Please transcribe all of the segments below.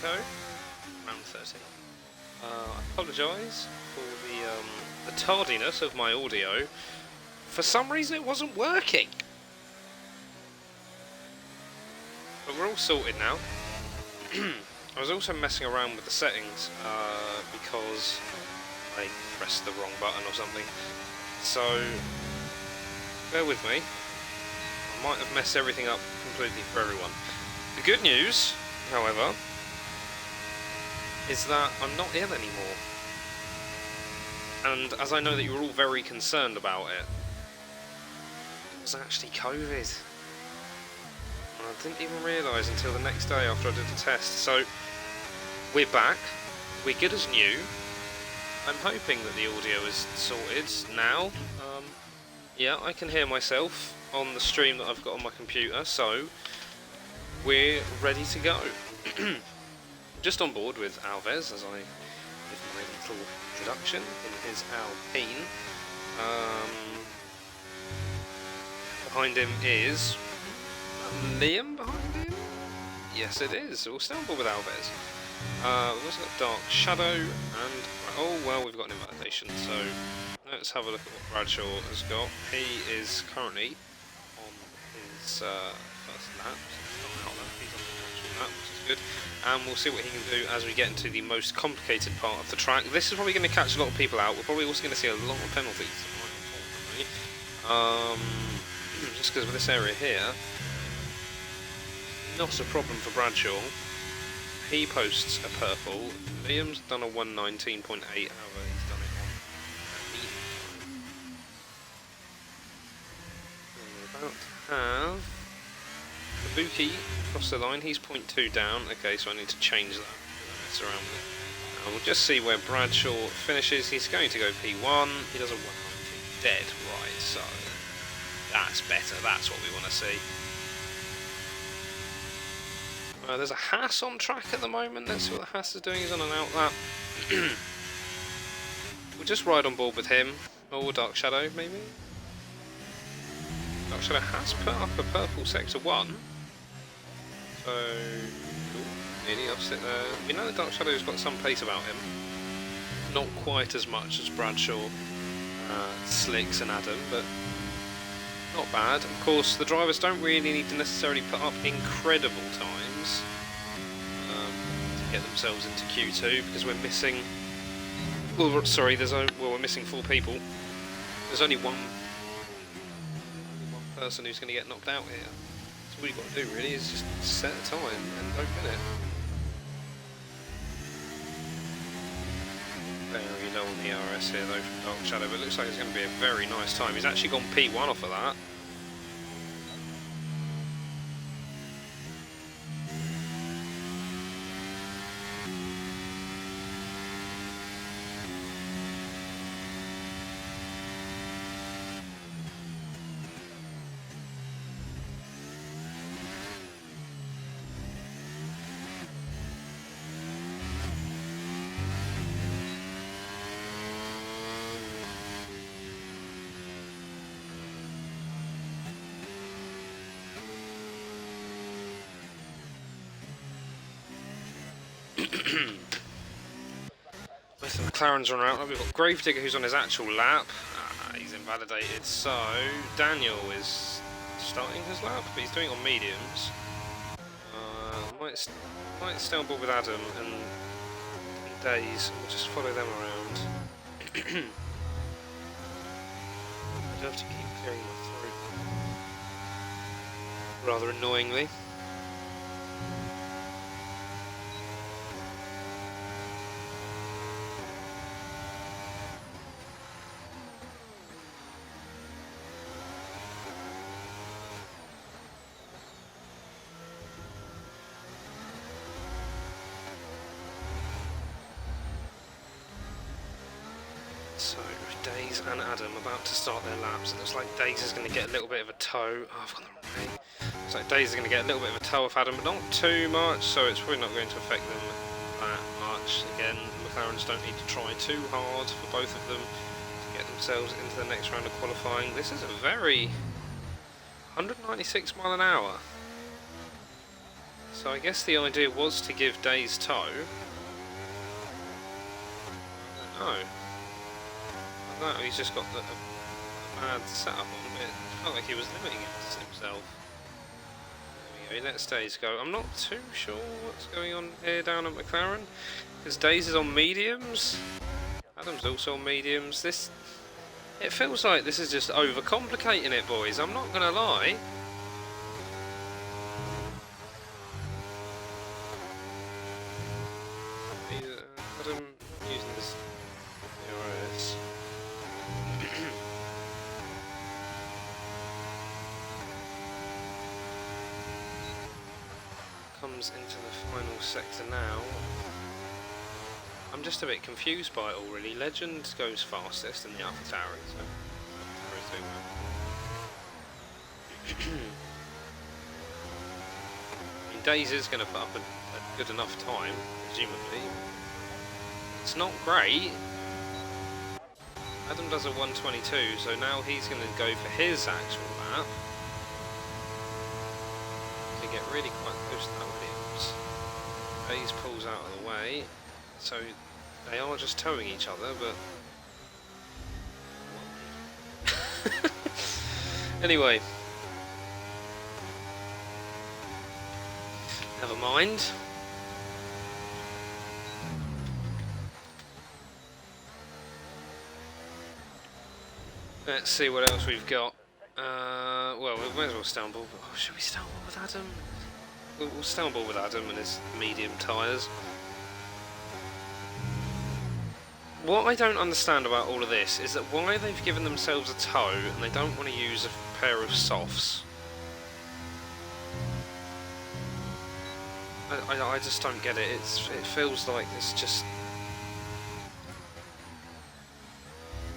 ago, round 13. I apologise for the tardiness of my audio. For some reason it wasn't working. But we're all sorted now. I was also messing around with the settings because I pressed the wrong button or something. So, bear with me. I might have messed everything up completely for everyone. The good news, however, is that I'm not ill anymore. And as I know that you were all very concerned about it, it was actually COVID. And I didn't even realise until the next day after I did the test. So, we're back. We're good as new. I'm hoping that the audio is sorted now. Yeah, I can hear myself on the stream that I've got on my computer, so we're ready to go. Just on board with Alves as I give my little introduction in his Alpine. Behind him is Liam behind him? Yes it is, we'll stay on board with Alves. We've also got Dark Shadow and, oh well, we've got an invalidation, so let's have a look at what Bradshaw has got. He is currently on his first lap, so he's not out there, he's on the actual lap, which is good. And we'll see what he can do as we get into the most complicated part of the track. This is probably going to catch a lot of people out. We're probably also going to see a lot of penalties, just because of this area here. Not a problem for Bradshaw. He posts a purple. Liam's done a 119.8, however he's done it on medium. We're about to have Kabuki across the line. He's 0.2 down. Okay, so I need to change that. Mess around with it. We'll just see where Bradshaw finishes. He's going to go P1. He does a 119 dead, right? So that's better. That's what we want to see. There's a Haas on track at the moment. Let's see what the Haas is doing. He's on an out lap. We'll just ride on board with him. Or Dark Shadow, maybe? Dark Shadow has put up a purple sector 1. So, cool. Nearly opposite there. We know that Dark Shadow's got some pace about him. Not quite as much as Bradshaw, Slicks and Adam, but not bad. Of course, the drivers don't really need to necessarily put up incredible times to get themselves into Q2 because we're missing. Well, sorry, we're missing 4 people. There's only one person who's going to get knocked out here. So all you've got to do really is just set a time and don't get it. Very low on the RS here though from Dark Shadow, but it looks like it's going to be a very nice time. He's actually gone P1 off of that. Most of the McLarens are out. We've got Gravedigger who's on his actual lap. He's invalidated. So Daniel is starting his lap, but he's doing it on mediums. Might stay on board with Adam and Days. We'll just follow them around. I do have to keep clearing my throat rather annoyingly. So, Days and Adam about to start their laps. It looks like Days is going to get a little bit of a tow. Oh, I've gone the wrong way. Looks like Days is going to get a little bit of a tow off Adam, but not too much, so it's probably not going to affect them that much. Again, McLarens don't need to try too hard for both of them to get themselves into the next round of qualifying. This is a very 196 mile an hour. So I guess the idea was to give Days tow. I don't know. No, he's just got a bad setup on it. It felt like he was limiting it himself. There we go, let's Days go. I'm not too sure what's going on here down at McLaren, because Days is on mediums. Adam's also on mediums. It feels like this is just overcomplicating it, boys. I'm not gonna lie. Adam using this RS. Comes into the final sector now. I'm just a bit confused by it all, really. Legend goes fastest in the Alpha Tauri, so Tauri's doing well. I mean, Days is going to put up a good enough time, presumably. It's not great. Adam does a 122, so now he's going to go for his actual lap. To get really quite close to that Williams. Days pulls out of the way, so they are just towing each other, but... Anyway. Never mind. Let's see what else we've got. Well, we may as well stumble. Oh, should we stumble with Adam? We'll stumble with Adam and his medium tyres. What I don't understand about all of this is that why they've given themselves a tow and they don't want to use a pair of softs. I just don't get it. It feels like it's just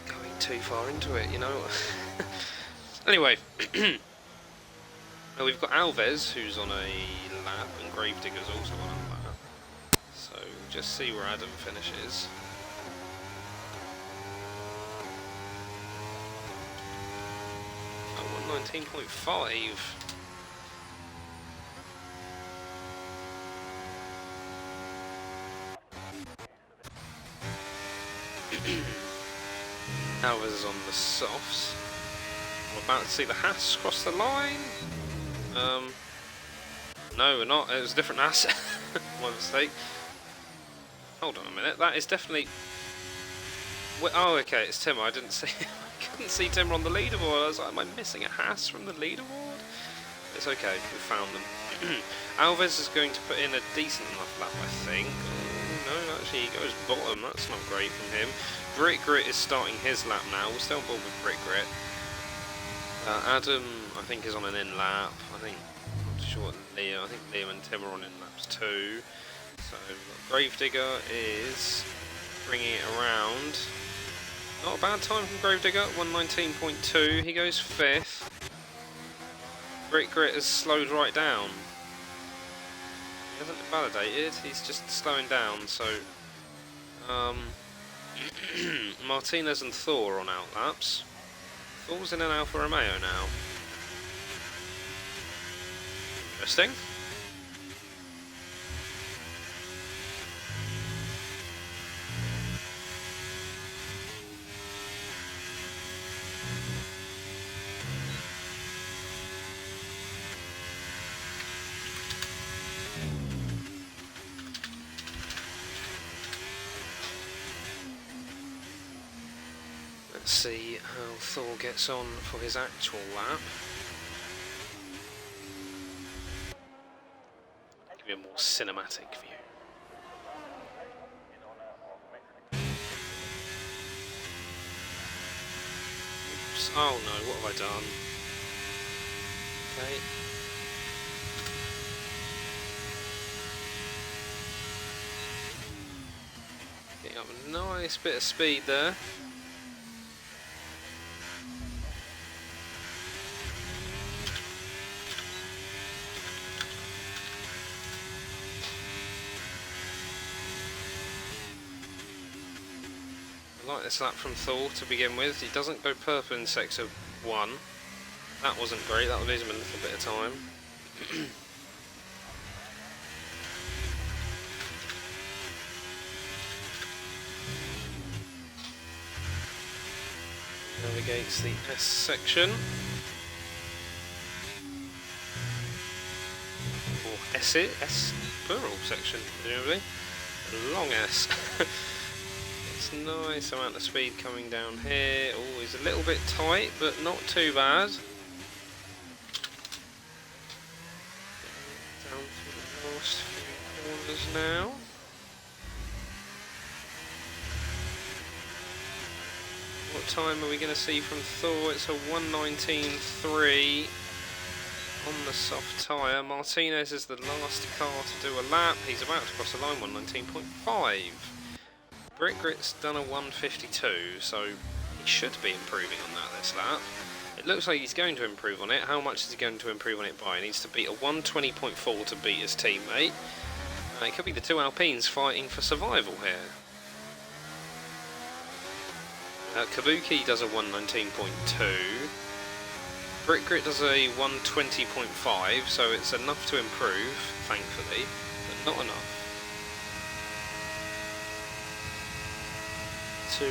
going too far into it, you know. Anyway, well, we've got Alves who's on a lap and Gravedigger's also on a lap. So we'll just see where Adam finishes. Oh, 119.5. Alves is on the softs. We're about to see the Haas cross the line. No, we're not. It was a different Haas. My mistake. Hold on a minute. That is definitely. Oh, okay. It's Tim. I didn't see. I couldn't see Tim on the leaderboard. I was like, am I missing a Haas from the leaderboard? It's okay. We found them. Alves is going to put in a decent enough lap, I think. No, actually, he goes bottom. That's not great from him. Brick Grit is starting his lap now. We're still on board with Brick Grit. Adam, I think, is on an in lap. I'm not sure what Liam. I think Liam and Tim are on in laps too. So Gravedigger is bringing it around. Not a bad time from Gravedigger. 119.2. He goes 5th. Brick Grit has slowed right down. He hasn't validated. He's just slowing down. So Martinez and Thor on outlaps. Thor's in an Alfa Romeo now. Interesting. Let's see how Thor gets on for his actual lap. Give you a more cinematic view. Oops. Oh no, what have I done? Okay. Getting up a nice bit of speed there. I like this lap from Thor to begin with. He doesn't go purple in sector 1. That wasn't great, that would lose him a little bit of time. navigates the S section. Or S plural section, presumably. A long S. It's a nice amount of speed coming down here. Always a little bit tight, but not too bad. Down to the last few corners now. What time are we going to see from Thor? It's a 1:19.3 on the soft tyre. Martinez is the last car to do a lap. He's about to cross the line, 1:19.5. Brick-Grit's done a 1:52, so he should be improving on that this lap. It looks like he's going to improve on it. How much is he going to improve on it by? He needs to beat a 1:20.4 to beat his teammate. It could be the two Alpines fighting for survival here. Kabuki does a 1:19.2. Brick-Grit does a 1:20.5, so it's enough to improve, thankfully, but not enough to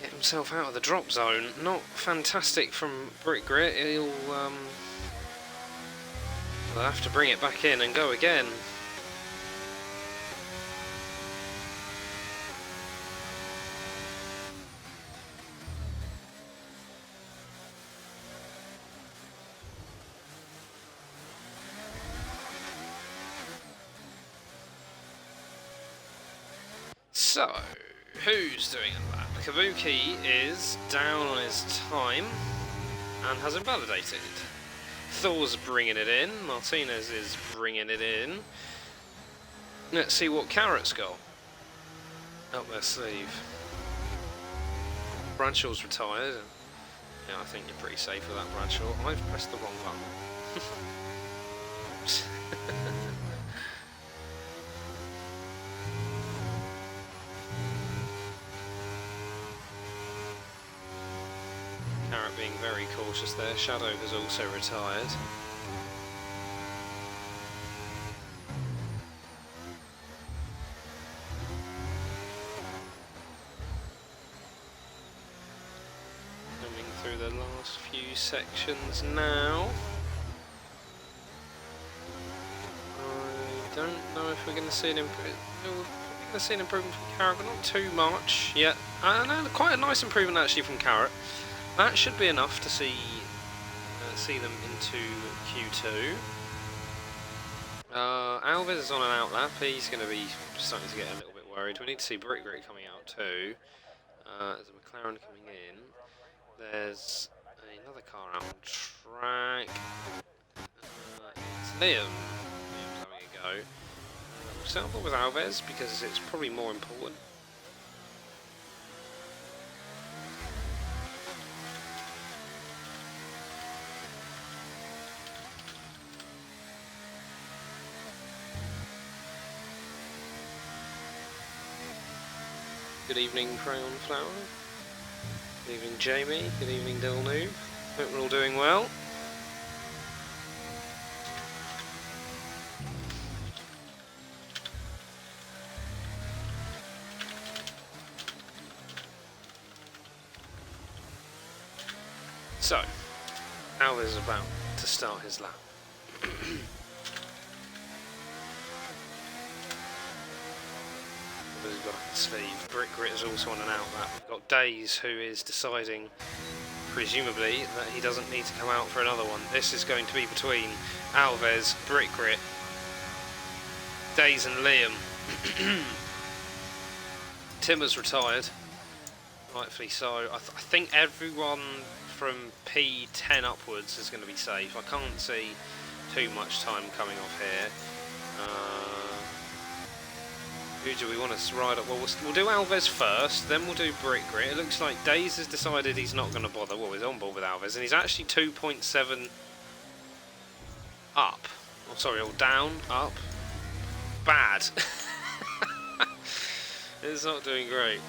get himself out of the drop zone. Not fantastic from Brick-Grit. He'll have to bring it back in and go again. So, who's doing a lap? Kabuki is down on his time and has invalidated. Thor's bringing it in, Martinez is bringing it in. Let's see what Carrot's got up their sleeve. Bradshaw's retired. Yeah, I think you're pretty safe with that, Bradshaw. I've pressed the wrong button. Carrot being very cautious there. Shadow has also retired. Coming through the last few sections now. I don't know if we're going to see an improvement. We're going to see an improvement from Carrot, but not too much yet. No, quite a nice improvement actually from Carrot. That should be enough to see them into Q2. Alves is on an outlap. He's going to be starting to get a little bit worried. We need to see Brick-Grit coming out too. There's a McLaren coming in. There's another car out on track. It's Liam. Liam's having a go. We'll settle with Alves because it's probably more important. Good evening, Crayon Flower. Good evening, Jamie. Good evening, Dilnoob. Hope we're all doing well. So, Al is about to start his lap. We've got a sleeve. Brick-Grit is also on an outlap. We've got Days, who is deciding, presumably, that he doesn't need to come out for another one. This is going to be between Alves, Brick-Grit, Days and Liam. Timmer's retired, rightfully so. I think everyone from P10 upwards is going to be safe. I can't see too much time coming off here. Who do we want to ride up? Well, we'll do Alves first, then we'll do Brick-Grit. It looks like Days has decided he's not going to bother. Well, he's on board with Alves, and he's actually 2.7 up. Oh, sorry, or down, up. Bad. It's not doing great.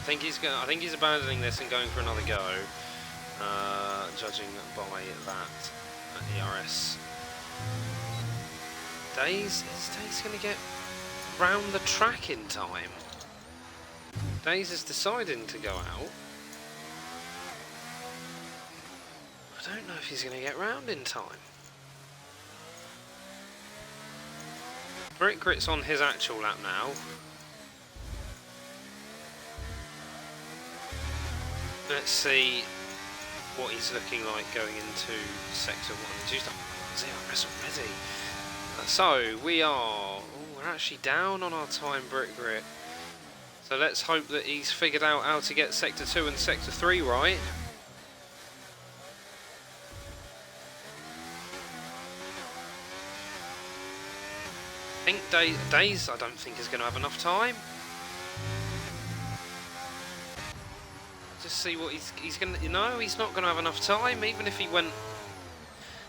I think he's abandoning this and going for another go. Judging by that. ERS. Is Days going to get round the track in time? Days is deciding to go out. I don't know if he's going to get round in time. Brick Grit's on his actual lap now. Let's see what he's looking like going into Sector 1. He's used up ZRS already. So, we're actually down on our time, Brick Grit. So let's hope that he's figured out how to get Sector 2 and Sector 3 right. I think Days, I don't think is going to have enough time. Just see what he's going to... You know, he's not going to have enough time, even if he went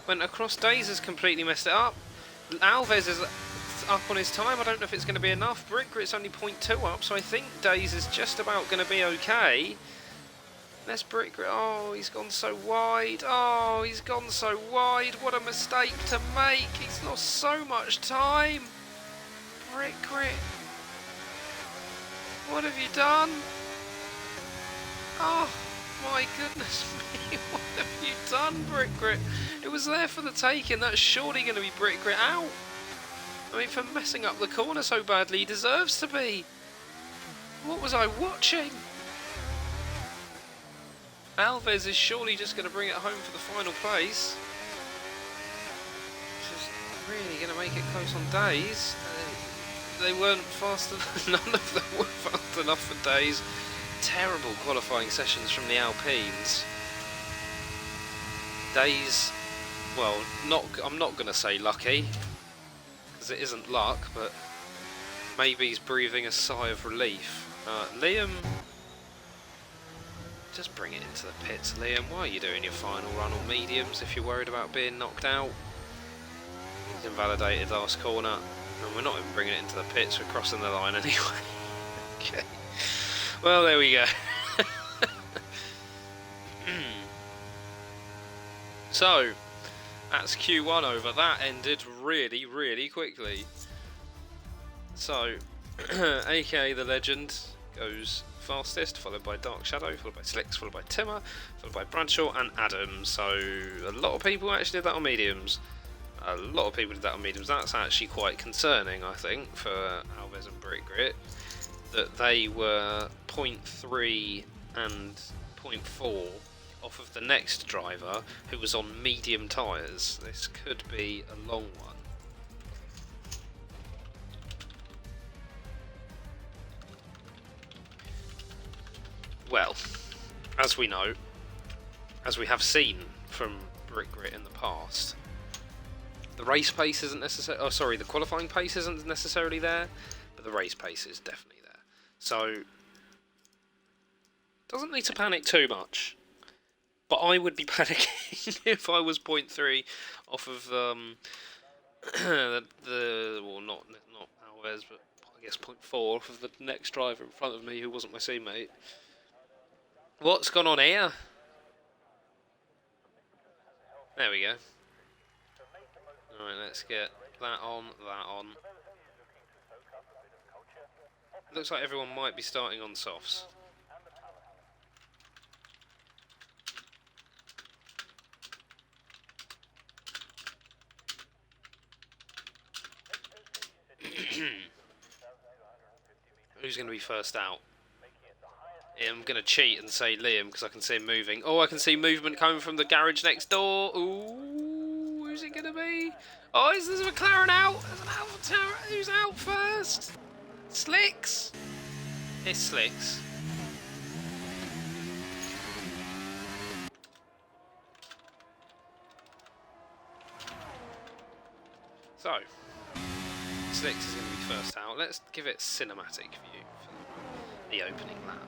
across. Days has completely messed it up. Alves is up on his time. I don't know if it's going to be enough. Brick Grit's only 0.2 up, so I think Days is just about going to be okay. Let's Brick Grit. Oh, he's gone so wide. Oh, he's gone so wide. What a mistake to make. He's lost so much time. Brick Grit. What have you done? Oh, my goodness me. What have you done, Brick Grit? It was there for the taking. That's surely going to be Brick Grit out. I mean, for messing up the corner so badly, he deserves to be. What was I watching? Alves is surely just going to bring it home for the final place. Just really going to make it close on Days. They weren't fast enough. None of them were fast enough for Days. Terrible qualifying sessions from the Alpines. Days, well, I'm not going to say lucky, because it isn't luck, but maybe he's breathing a sigh of relief. Liam, just bring it into the pits, Liam. Why are you doing your final run on mediums if you're worried about being knocked out? He's invalidated last corner, and we're not even bringing it into the pits, we're crossing the line anyway. Okay. Well, there we go. So, that's Q1 over. That ended really, really quickly. So, aka the legend goes fastest, followed by Dark Shadow, followed by Slicks, followed by Timmer, followed by Bradshaw and Adam. So, a lot of people actually did that on mediums. A lot of people did that on mediums. That's actually quite concerning, I think, for Alves and Brick Grit, that they were 0.3 and 0.4 off of the next driver who was on medium tyres. This could be a long one. Well, as we know, as we have seen from Brick Grit in the past, the race pace isn't necessarily... Oh, sorry, the qualifying pace isn't necessarily there, but the race pace is definitely there. So, doesn't need to panic too much. But I would be panicking if I was 0.3 off of well, not Alves, but I guess 0.4 off of the next driver in front of me who wasn't my teammate. What's gone on here? There we go. Alright, let's get that on, that on. Looks like everyone might be starting on softs. Who's going to be first out? Yeah, I'm going to cheat and say Liam because I can see him moving. Oh, I can see movement coming from the garage next door. Ooh, who's it going to be? Oh, is this McLaren out? There's an Alpha Tower. Who's out first? Slicks? It's Slicks. So, Slicks is going to be first out. Let's give it cinematic view for the opening lap.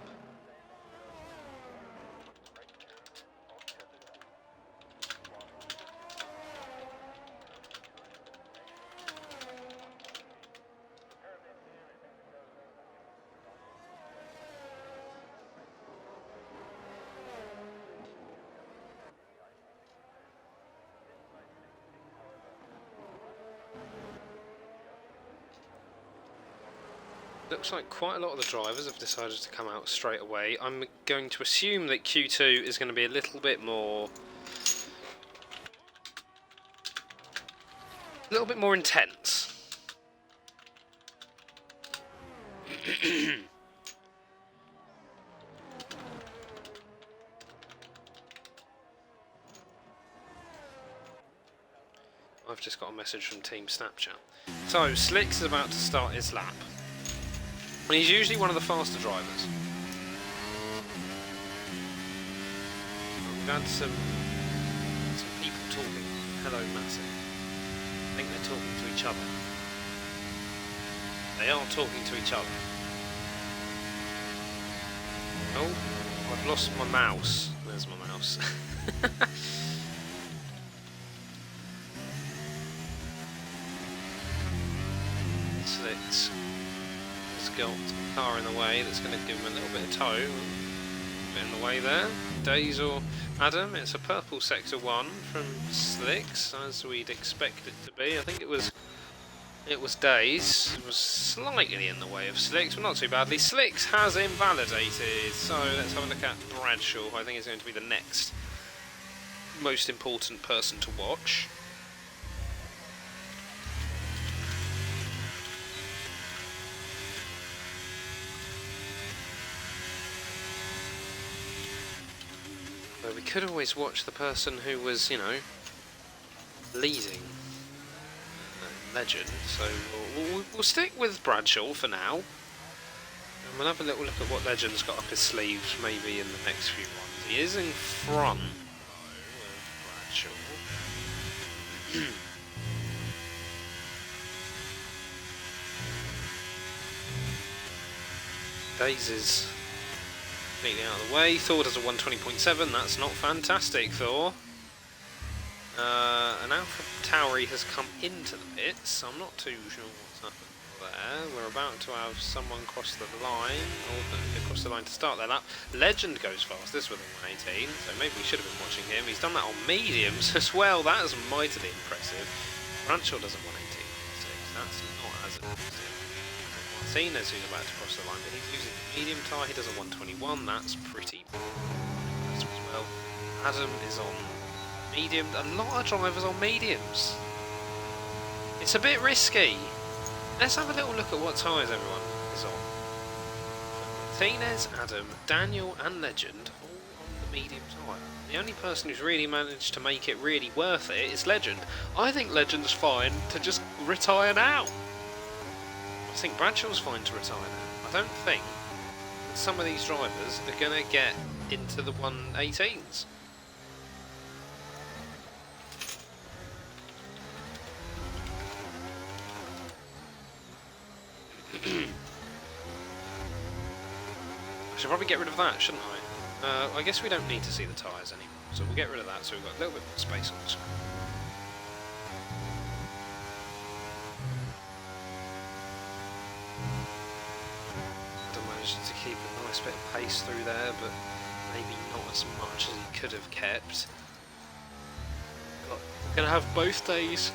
Looks like quite a lot of the drivers have decided to come out straight away. I'm going to assume that Q2 is going to be a little bit more intense. I've just got a message from Team Snapchat. So, Slicks is about to start his lap. And he's usually one of the faster drivers. We've had some people talking. Hello, Massive. I think they're talking to each other. They are talking to each other. Oh, I've lost my mouse. There's my mouse. Slicks has got a car in the way that's going to give him a little bit of tow. A bit in the way there. Days or Adam, it's a purple sector 1 from Slicks, as we'd expect it to be. I think it was Days. It was slightly in the way of Slicks, but not too badly. Slicks has invalidated, so let's have a look at Bradshaw, who I think is going to be the next most important person to watch. But we could always watch the person who was, you know, leading Legend, so we'll stick with Bradshaw for now. And we'll have a little look at what Legend's got up his sleeves maybe in the next few ones. He is in front of Bradshaw. Days is completely out of the way. Thor does a 120.7, that's not fantastic, Thor. And Alpha Tauri has come into the pits, so I'm not too sure what's happened there. We're about to have someone cross the line, or cross the line to start their lap. Legend goes fastest with a 118, so maybe we should have been watching him. He's done that on mediums as well, that is mightily impressive. Bradshaw does a 118.6, that's not as impressive. Martinez, who's about to cross the line, but he's using the medium tyre, he does a 121, that's pretty impressive as well. Adam is on medium. A lot of drivers on mediums. It's a bit risky. Let's have a little look at what tyres everyone is on. Martinez, Adam, Daniel and Legend all on the medium tyre. The only person who's really managed to make it really worth it is Legend. I think Legend's fine to just retire now. I think Bradshaw's fine to retire now. I don't think that some of these drivers are going to get into the 118s. I should probably get rid of that, shouldn't I? I guess we don't need to see the tyres anymore, so we'll get rid of that so we've got a little bit more space on the screen. Adam managed to keep a nice bit of pace through there, but maybe not as much as he could have kept. We're going to have both Days,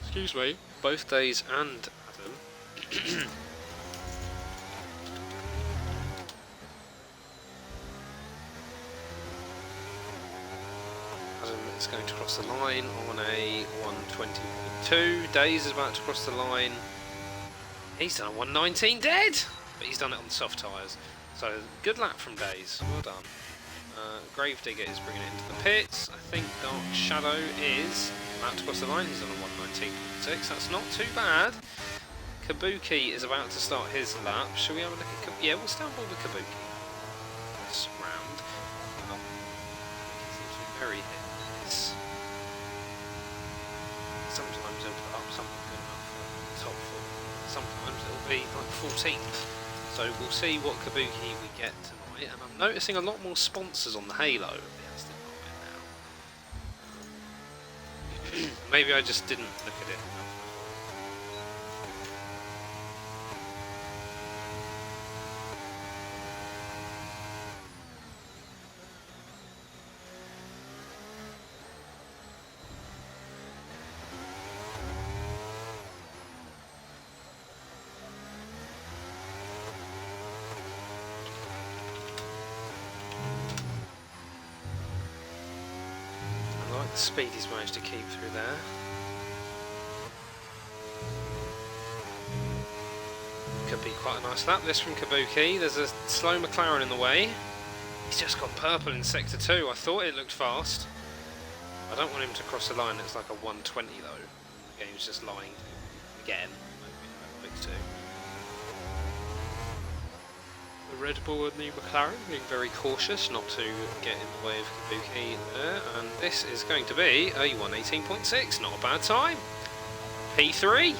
excuse me, both Days and Adam. Is going to cross the line on a 120.2. Days is about to cross the line. He's done a 119 dead, but he's done it on the soft tyres. So good lap from Days. Well done. Gravedigger is bringing it into the pits. I think Dark Shadow is about to cross the line. He's done a 119.6. That's not too bad. Kabuki is about to start his lap. Shall we have a look at Kabuki? Yeah, we'll start with Kabuki this round. He's very hit. Sometimes he'll put up something good enough for top 4. Sometimes it'll be like 14th. So we'll see what Kabuki we get tonight. And I'm noticing a lot more sponsors on the Halo of the Aston Martin now. Maybe I just didn't look at it enough. speed he's managed to keep through there. Could be quite a nice lap this from Kabuki. There's a slow McLaren in the way. He's just gone purple in sector 2. I thought it looked fast. I don't want him to cross the line. It's like a 120 though. The game's just lying again. Big 2. The Red Bull and the McLaren being very cautious not to get in the way of Kabuki there. And this is going to be a 118.6. Not a bad time. P3.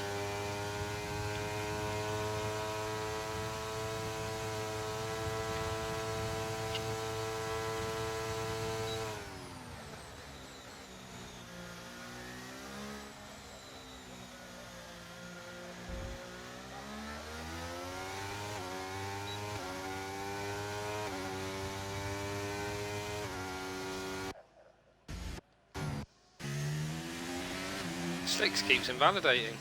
Slicks keeps invalidating.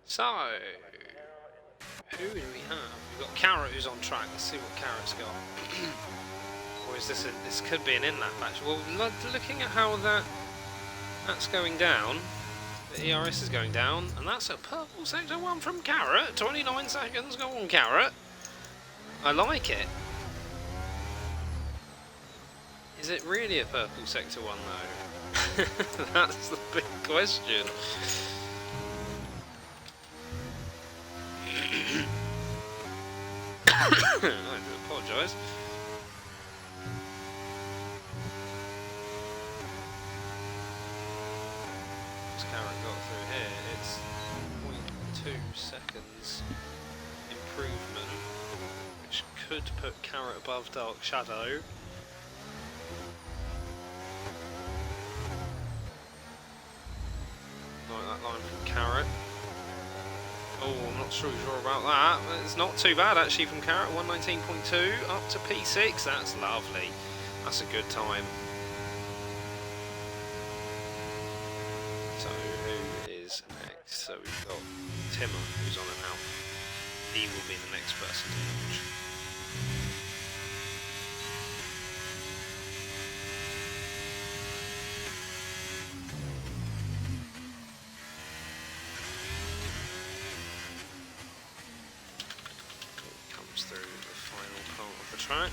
So, who do we have? We've got Carrot who's on track. Let's see what Carrot's got. Or is this this could be an in-lap match? Well, looking at how that's going down. The ERS is going down, and that's a purple sector 1 from Carrot. 29 seconds, go on Carrot. I like it. Is it really a purple sector 1 though? That's the big question. I do apologise. Carrot got through here, it's 0.2 seconds improvement, which could put Carrot above Dark Shadow. Like that line from Carrot. Oh, I'm not sure about that, but it's not too bad actually from Carrot. 119.2 up to P6, that's lovely. That's a good time. So who is next? So we've got Timmer who's on and out. He will be the next person to launch. Comes through the final part of the track.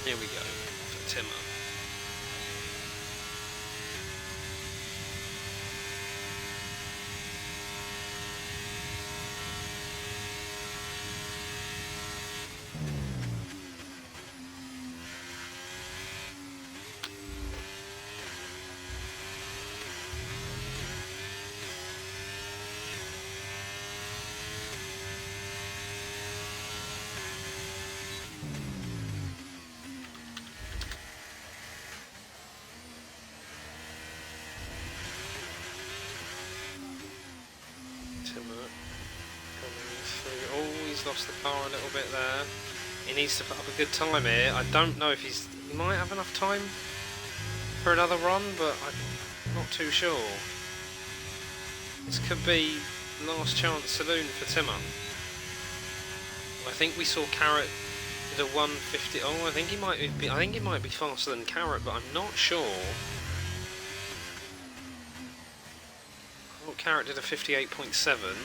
Here we go, for Timmer. Lost the car a little bit there. He needs to put up a good time here. I don't know if he might have enough time for another run, but I'm not too sure. This could be last chance saloon for Timmer. I think we saw Carrot did a 150. Oh, I think he might be faster than Carrot, but I'm not sure. I thought Carrot did a 58.7.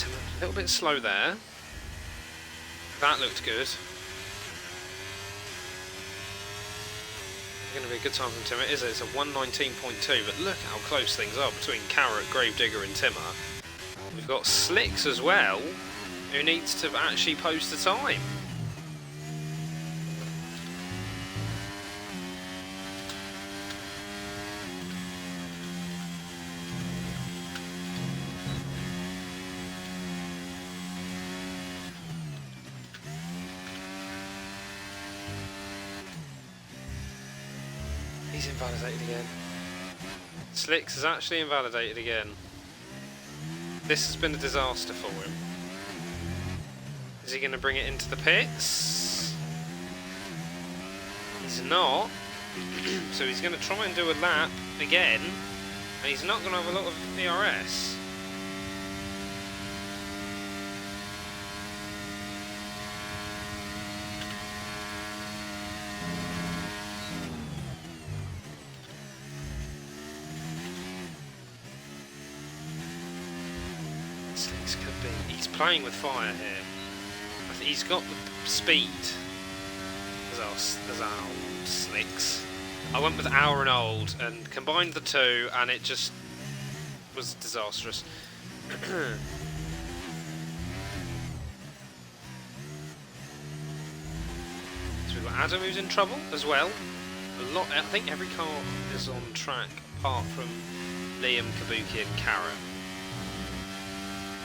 A little bit slow there. That looked good. Going to be a good time from Timmer, is it? It's a 119.2, but look how close things are between Carrot, Gravedigger and Timmer. We've got Slicks as well, who needs to actually post the time. He's invalidated again. Slicks has actually invalidated again. This has been a disaster for him. Is he going to bring it into the pits? He's not. So he's going to try and do a lap again, and he's not going to have a lot of DRS. This could be. He's playing with fire here. I think he's got the speed. There's our old slicks. I went with our and old and combined the two, and it just was disastrous. So we've got Adam who's in trouble as well. I think every car is on track apart from Liam, Kabuki and Kara.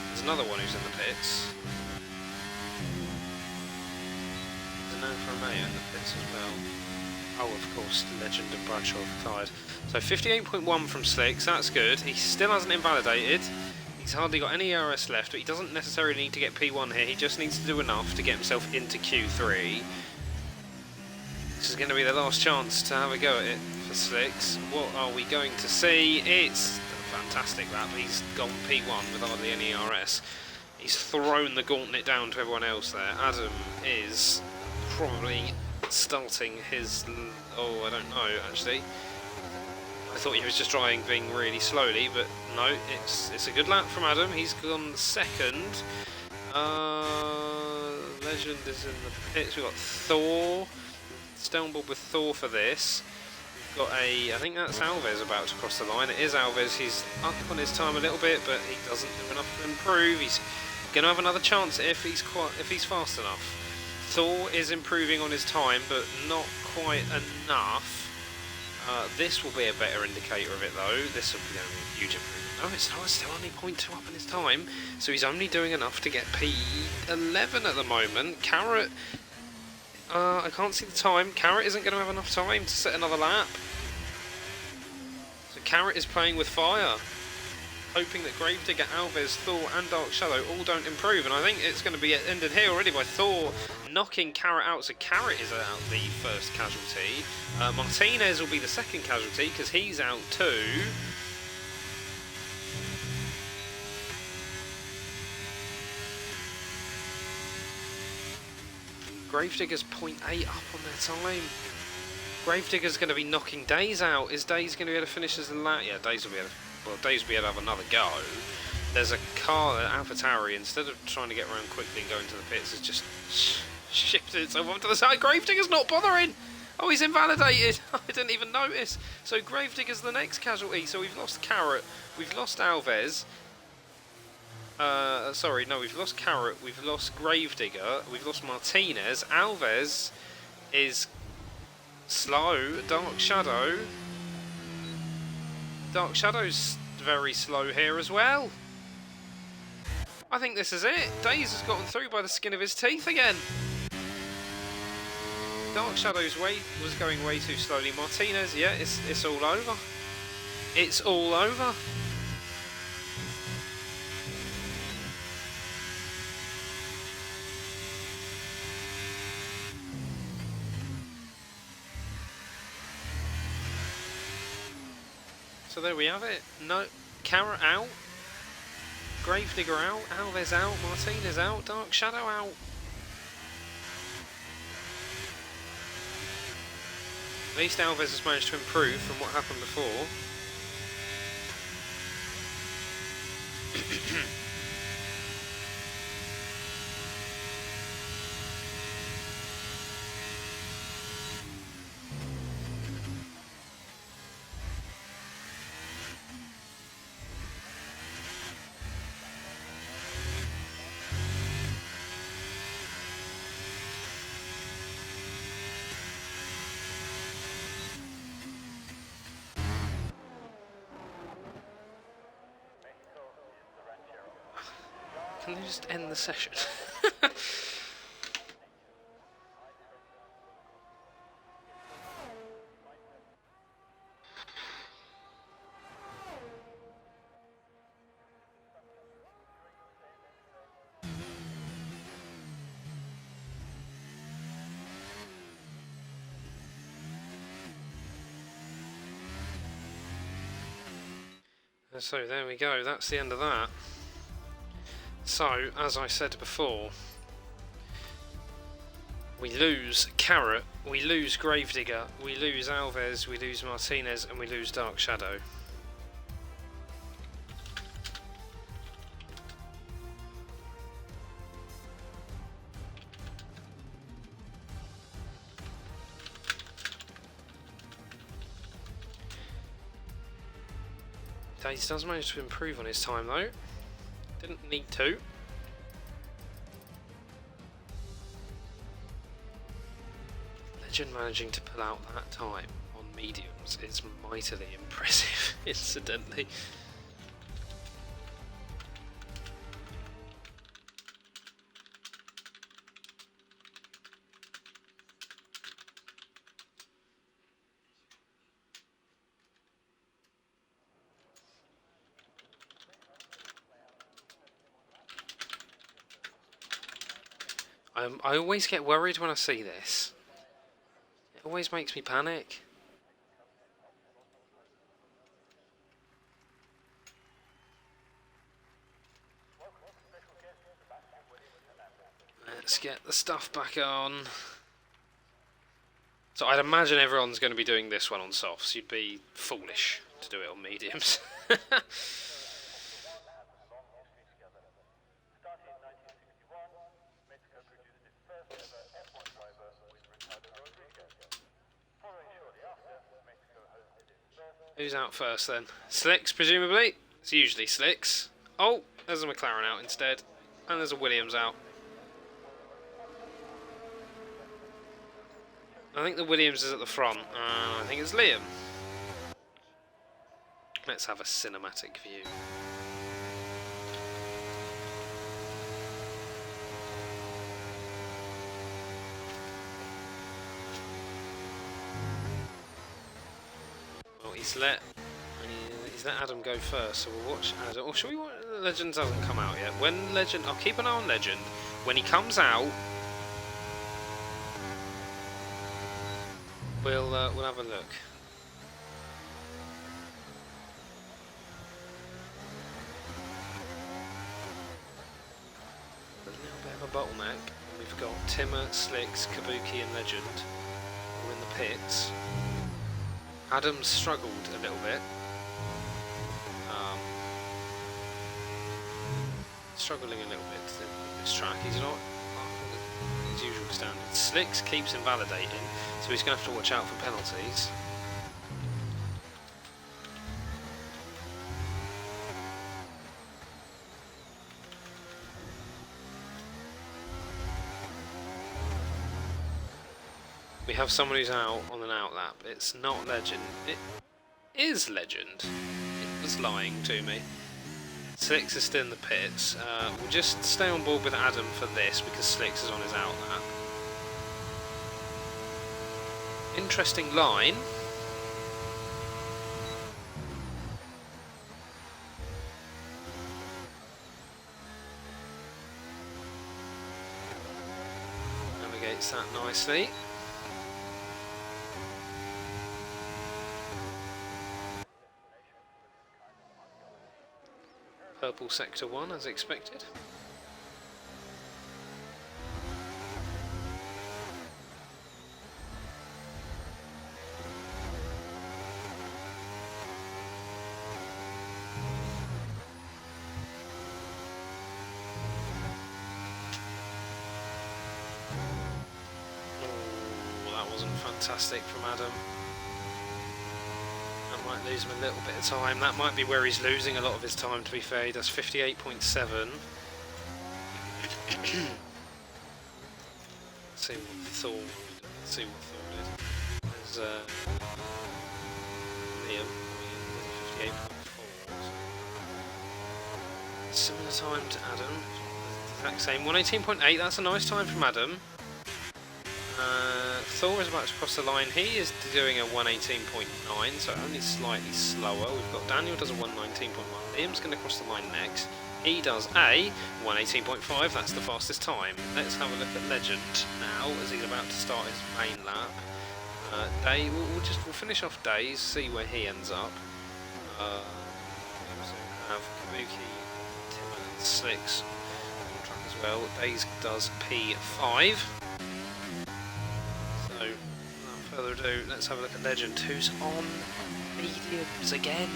There's another one who's in the pits. There's an Alfa Romeo in the pits as well. Oh, of course, Legend and Bradshaw have retired. So 58.1 from Slicks, that's good. He still hasn't invalidated. He's hardly got any RS left, but he doesn't necessarily need to get P1 here. He just needs to do enough to get himself into Q3. This is going to be the last chance to have a go at it for Slicks. What are we going to see? It's a fantastic lap. He's gone P1 with hardly any RS. He's thrown the gauntlet down to everyone else there. Adam is probably starting his... oh, I don't know, actually. I thought he was just driving really slowly, but no, it's a good lap from Adam. He's gone second. Legend is in the pits. We've got Thor. Stoneboard with Thor for this. We've got I think that's Alves about to cross the line. It is Alves. He's up on his time a little bit, but he doesn't do enough to improve. He's going to have another chance if he's fast enough. Thor is improving on his time, but not quite enough. This will be a better indicator of it, though. This will be a huge improvement. No, it's not. It's still only 0.2 up in his time, so he's only doing enough to get P11 at the moment. Carrot. I can't see the time. Carrot isn't going to have enough time to set another lap. So Carrot is playing with fire, hoping that Gravedigger, Alves, Thor and Dark Shadow all don't improve. And I think it's going to be ended here already by Thor knocking Carrot out. So Carrot is out the first casualty. Martinez will be the second casualty because he's out too. Gravedigger's 0.8 up on their time. Gravedigger's going to be knocking Days out. Is Days going to be able to finish as a lap? Yeah, Days will be able to, well, Days will be able to have another go. There's a car, AlphaTauri, instead of trying to get around quickly and go into the pits, has just shifted itself up to the side. Gravedigger's not bothering! Oh, he's invalidated! I didn't even notice. So Gravedigger's the next casualty. So we've lost Carrot, we've lost Alves. Sorry, no, we've lost Carrot, we've lost Gravedigger, we've lost Martinez. Alves is slow. Dark Shadow. Dark Shadow's very slow here as well. I think this is it. Days has gotten through by the skin of his teeth again. Dark Shadow's was going way too slowly. Martinez, yeah, it's all over. It's all over. So there we have it. No, Carrot out, Gravedigger out, Alves out, Martinez out, Dark Shadow out. At least Alves has managed to improve from what happened before. Can they just end the session? So there we go, that's the end of that. So, as I said before, we lose Carrot, we lose Gravedigger, we lose Alves, we lose Martinez, and we lose Dark Shadow. Days does manage to improve on his time though. Didn't need to. Legend managing to pull out that time on mediums is mightily impressive, incidentally. I always get worried when I see this. It always makes me panic. Let's get the stuff back on. So I'd imagine everyone's going to be doing this one on softs. You'd be foolish to do it on mediums. Who's out first then? Slicks, presumably? It's usually Slicks. Oh, there's a McLaren out instead. And there's a Williams out. I think the Williams is at the front. I think it's Liam. Let's have a cinematic view. Well, he's let Adam go first, so we'll watch Adam. Or should we watch? Legend hasn't come out yet. When Legend, I'll keep an eye on Legend. When he comes out, we'll have a look. A little bit of a bottleneck. We've got Timmer, Slicks, Kabuki, and Legend who are in the pits. Adam's struggled a little bit. Struggling a little bit with this track. He's not his usual standard. Slicks keeps invalidating, so he's going to have to watch out for penalties. We have someone who's out on an outlap. It's not Legend. It is Legend. It was lying to me. Slicks is still in the pits. We'll just stay on board with Adam for this because Slicks is on his outlap. Interesting line. Navigates that nicely. Purple Sector 1 as expected. Oh, that wasn't fantastic from Adam. Might lose him a little bit of time. That might be where he's losing a lot of his time, to be fair. He does 58.7. See what Thor did. There's Liam, 58.4. Similar time to Adam. Exact same. 118.8, that's a nice time from Adam. Thor is about to cross the line. He is doing a 118.9, so only slightly slower. We've got Daniel does a 119.1. Liam's going to cross the line next. He does a 118.5. That's the fastest time. Let's have a look at Legend now as he's about to start his main lap. Day, we'll finish off Days, see where he ends up. also have Kabuki, Timmer and Slicks on track as well. Days does P5. So, without further ado, let's have a look at Legend, who's on mediums again.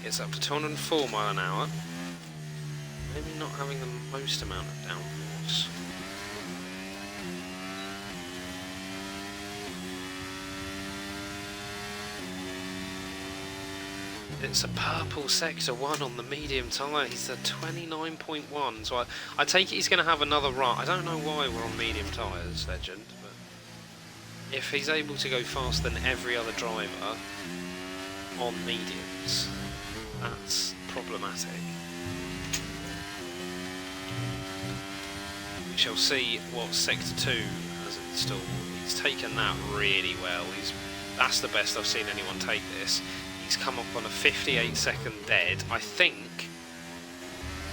It's up to 204 mile an hour. Maybe not having the most amount of downforce. It's a purple sector 1 on the medium tyre. He's at 29.1, so I take it he's going to have another run. I don't know why we're on medium tyres, Legend, but if he's able to go faster than every other driver on mediums, that's problematic. We shall see what Sector 2 has installed. He's taken that really well. That's the best I've seen anyone take this. He's come up on a 58-second dead. I think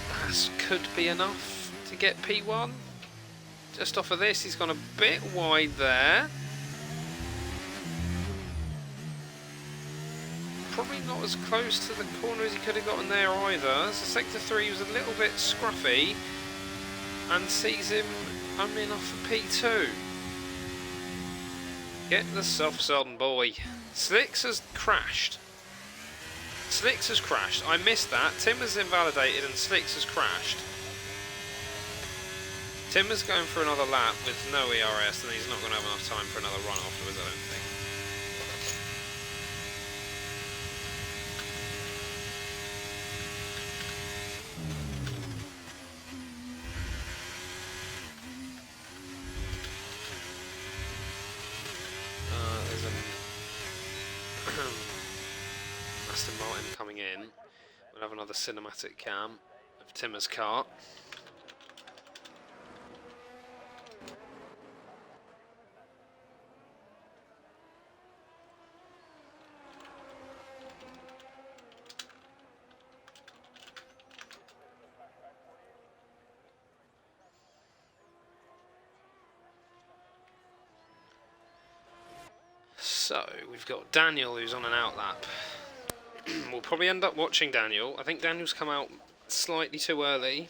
that could be enough to get P1. Just off of this, he's gone a bit wide there. Probably not as close to the corner as he could have gotten there either. So Sector 3 was a little bit scruffy and sees him only enough for P2. Get the soft on, boy. Slicks has crashed. Slicks has crashed. I missed that. Timmer's invalidated and Slicks has crashed. Timmer's going for another lap with no ERS and he's not going to have enough time for another run afterwards, I don't think. Aston Martin coming in. We'll have another cinematic cam of Timmer's car. So, we've got Daniel who's on an outlap. We'll probably end up watching Daniel. I think Daniel's come out slightly too early.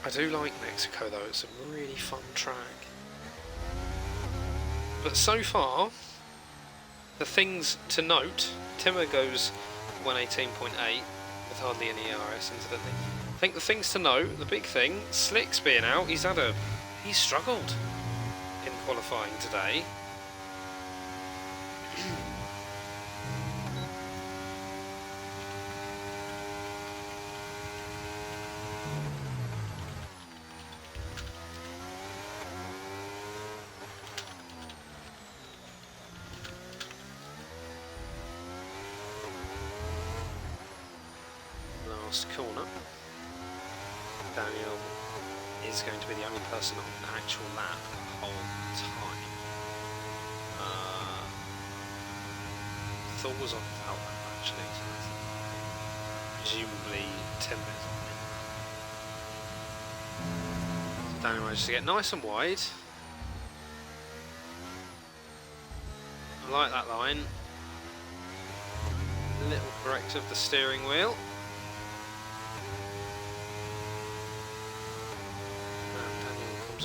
I do like Mexico though, it's a really fun track. But so far, the things to note, Timmer goes 118.8 with hardly any ERS incidentally. I think the things to note, the big thing, Slick's being out, he's struggled in qualifying today. Last corner. Daniel is going to be the only person on an actual lap the whole time. Thor was on his outlap actually, so presumably 10 minutes on. So Daniel managed to get nice and wide. I like that line. Little correct of the steering wheel.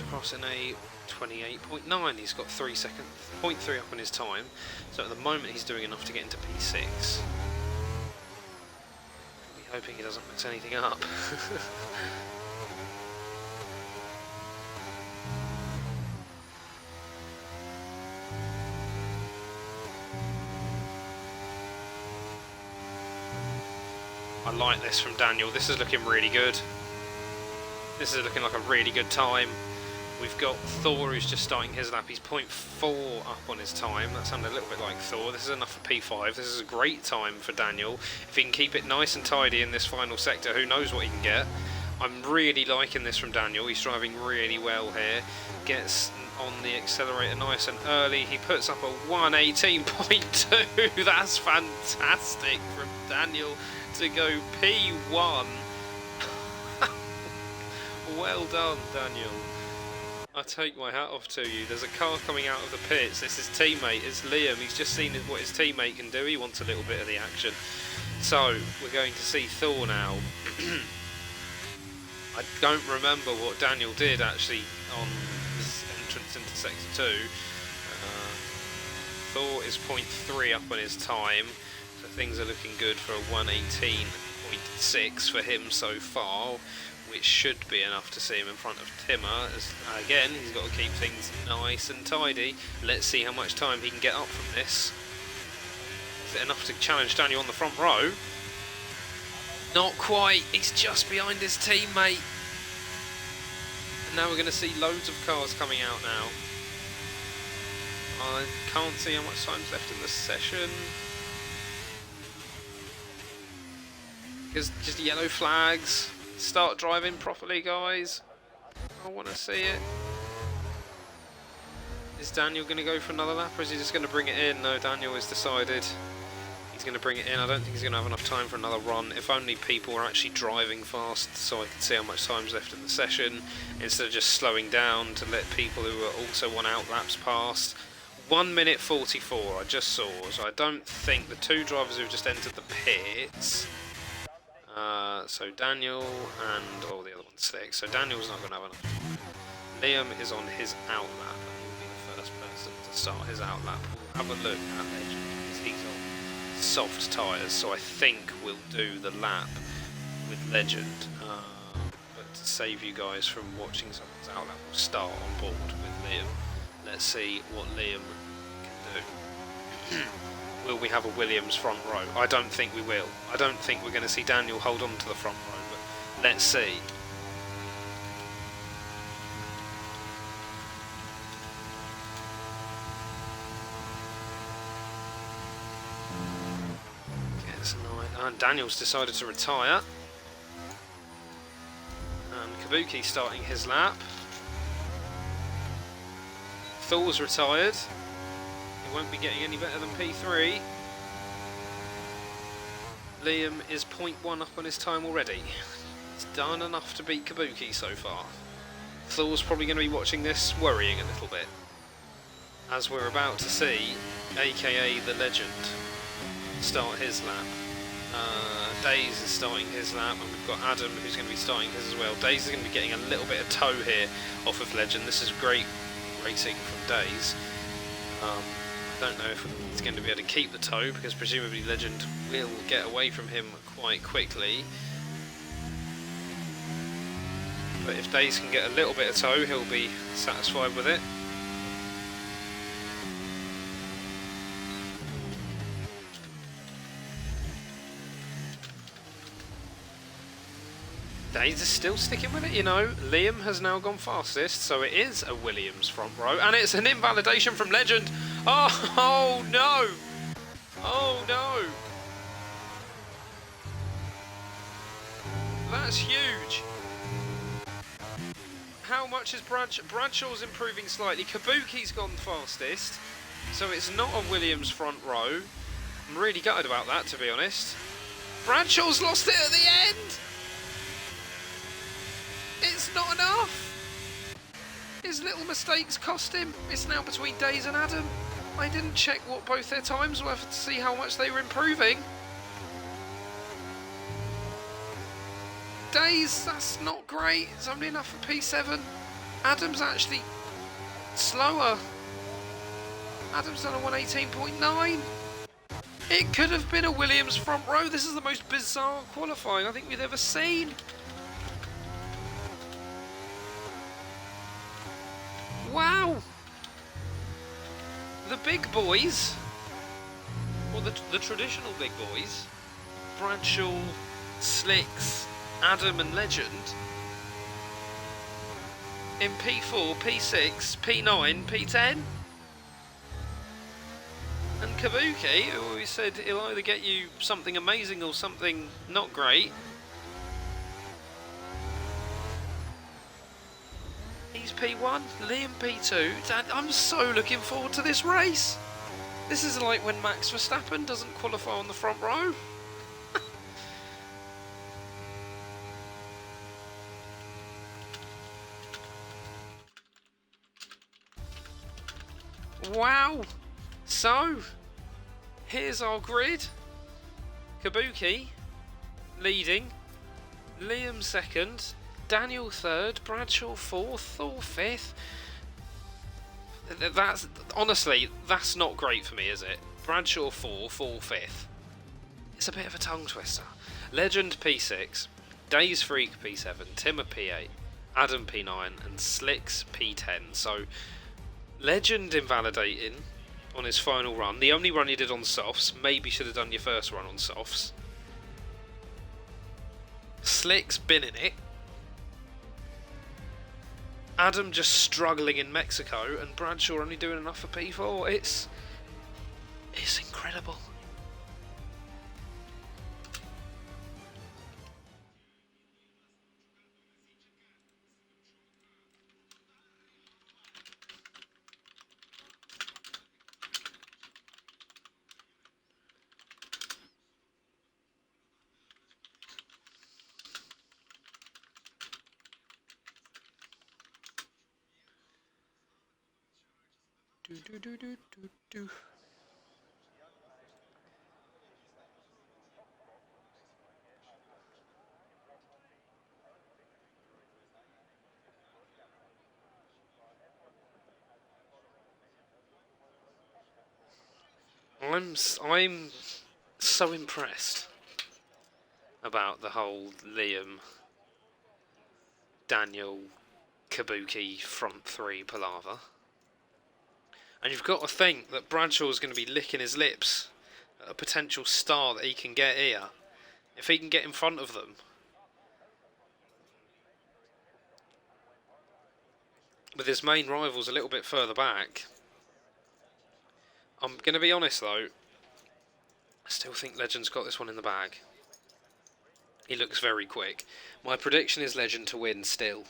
Across in a 28.9. He's got 3 seconds, 0.3 up on his time. So at the moment he's doing enough to get into P6. We're hoping he doesn't mix anything up. I like this from Daniel. This is looking really good. This is looking like a really good time. We've got Thor who's just starting his lap. He's 0.4 up on his time. That sounded a little bit like Thor. This is enough for P5. This is a great time for Daniel. If he can keep it nice and tidy in this final sector, who knows what he can get. I'm really liking this from Daniel. He's driving really well here. Gets on the accelerator nice and early. He puts up a 1:18.2. That's fantastic from Daniel to go P1. Well done, Daniel. I take my hat off to you. There's a car coming out of the pits. It's his teammate. It's Liam. He's just seen what his teammate can do. He wants a little bit of the action. So we're going to see Thor now. I don't remember what Daniel did actually on his entrance into Sector 2. Thor is 0.3 up on his time, so things are looking good for a 1:18.6 for him so far, which should be enough to see him in front of Timmer. As, again, he's got to keep things nice and tidy. Let's see how much time he can get up from this. Is it enough to challenge Daniel on the front row? Not quite. He's just behind his teammate. And now we're going to see loads of cars coming out now. I can't see how much time's left in the session. Because just yellow flags. Start driving properly, guys. I want to see it. Is Daniel going to go for another lap, or is he just going to bring it in? No, Daniel has decided he's going to bring it in. I don't think he's going to have enough time for another run. If only people were actually driving fast so I could see how much time's left in the session, instead of just slowing down to let people who also want out laps past. 1:44 I just saw, so I don't think the two drivers who've just entered the pits, so Daniel and, oh, the other one's Slick, so Daniel's not going to have enough time. Liam is on his out lap and will be the first person to start his out lap. We'll have a look at Legend because he's on soft tyres, so I think we'll do the lap with Legend, but to save you guys from watching someone's out lap, we'll start on board with Liam. Let's see what Liam can do. Will we have a Williams front row? I don't think we will. I don't think we're going to see Daniel hold on to the front row, but let's see. And Daniel's decided to retire. And Kabuki starting his lap. Thor's retired. He won't be getting any better than P3. Liam is 0.1 up on his time already. He's done enough to beat Kabuki so far. Thor's probably going to be watching this, worrying a little bit, as we're about to see, aka the Legend, start his lap. Daze is starting his lap, and we've got Adam who's going to be starting his as well. Daze is going to be getting a little bit of tow here off of Legend. This is great racing from Daze. I don't know if he's going to be able to keep the tow, because presumably Legend will get away from him quite quickly. But if Daze can get a little bit of tow, he'll be satisfied with it. Daze is still sticking with it, you know. Liam has now gone fastest, so it is a Williams front row, and it's an invalidation from Legend. Oh no! Oh no! That's huge. How much is Bradshaw's improving slightly? Kabuki's gone fastest, so it's not a Williams front row. I'm really gutted about that, to be honest. Bradshaw's lost it at the end. It's not enough! His little mistakes cost him. It's now between Daze and Adam. I didn't check what both their times were to see how much they were improving. Daze, that's not great. It's only enough for P7. Adam's actually slower. Adam's done a 1:18.9. It could have been a Williams front row. This is the most bizarre qualifying I think we've ever seen. Wow! The big boys, or the traditional big boys, Bradshaw, Slicks, Adam and Legend, in P4, P6, P9, P10, and Kabuki, who we said he'll either get you something amazing or something not great. He's P1, Liam P2. I'm so looking forward to this race. This is like when Max Verstappen doesn't qualify on the front row. Wow. So, here's our grid. Kabuki leading, Liam second, Daniel third, Bradshaw fourth or fifth. That's honestly, that's not great for me, is it? Bradshaw fourth or fifth. It's a bit of a tongue twister. Legend P6, Days Freak P7, Timmer P8, Adam P9 and Slicks P10. So Legend invalidating on his final run. The only run he did on softs. Maybe should have done your first run on softs. Slick's been in it. Adam just struggling in Mexico, and Bradshaw only doing enough for P4. It's incredible. I'm so impressed about the whole Liam, Daniel, Kabuki front three palaver. And you've got to think that Bradshaw's going to be licking his lips at a potential star that he can get here. If he can get in front of them. With his main rivals a little bit further back. I'm going to be honest though, I still think Legend's got this one in the bag. He looks very quick. My prediction is Legend to win still.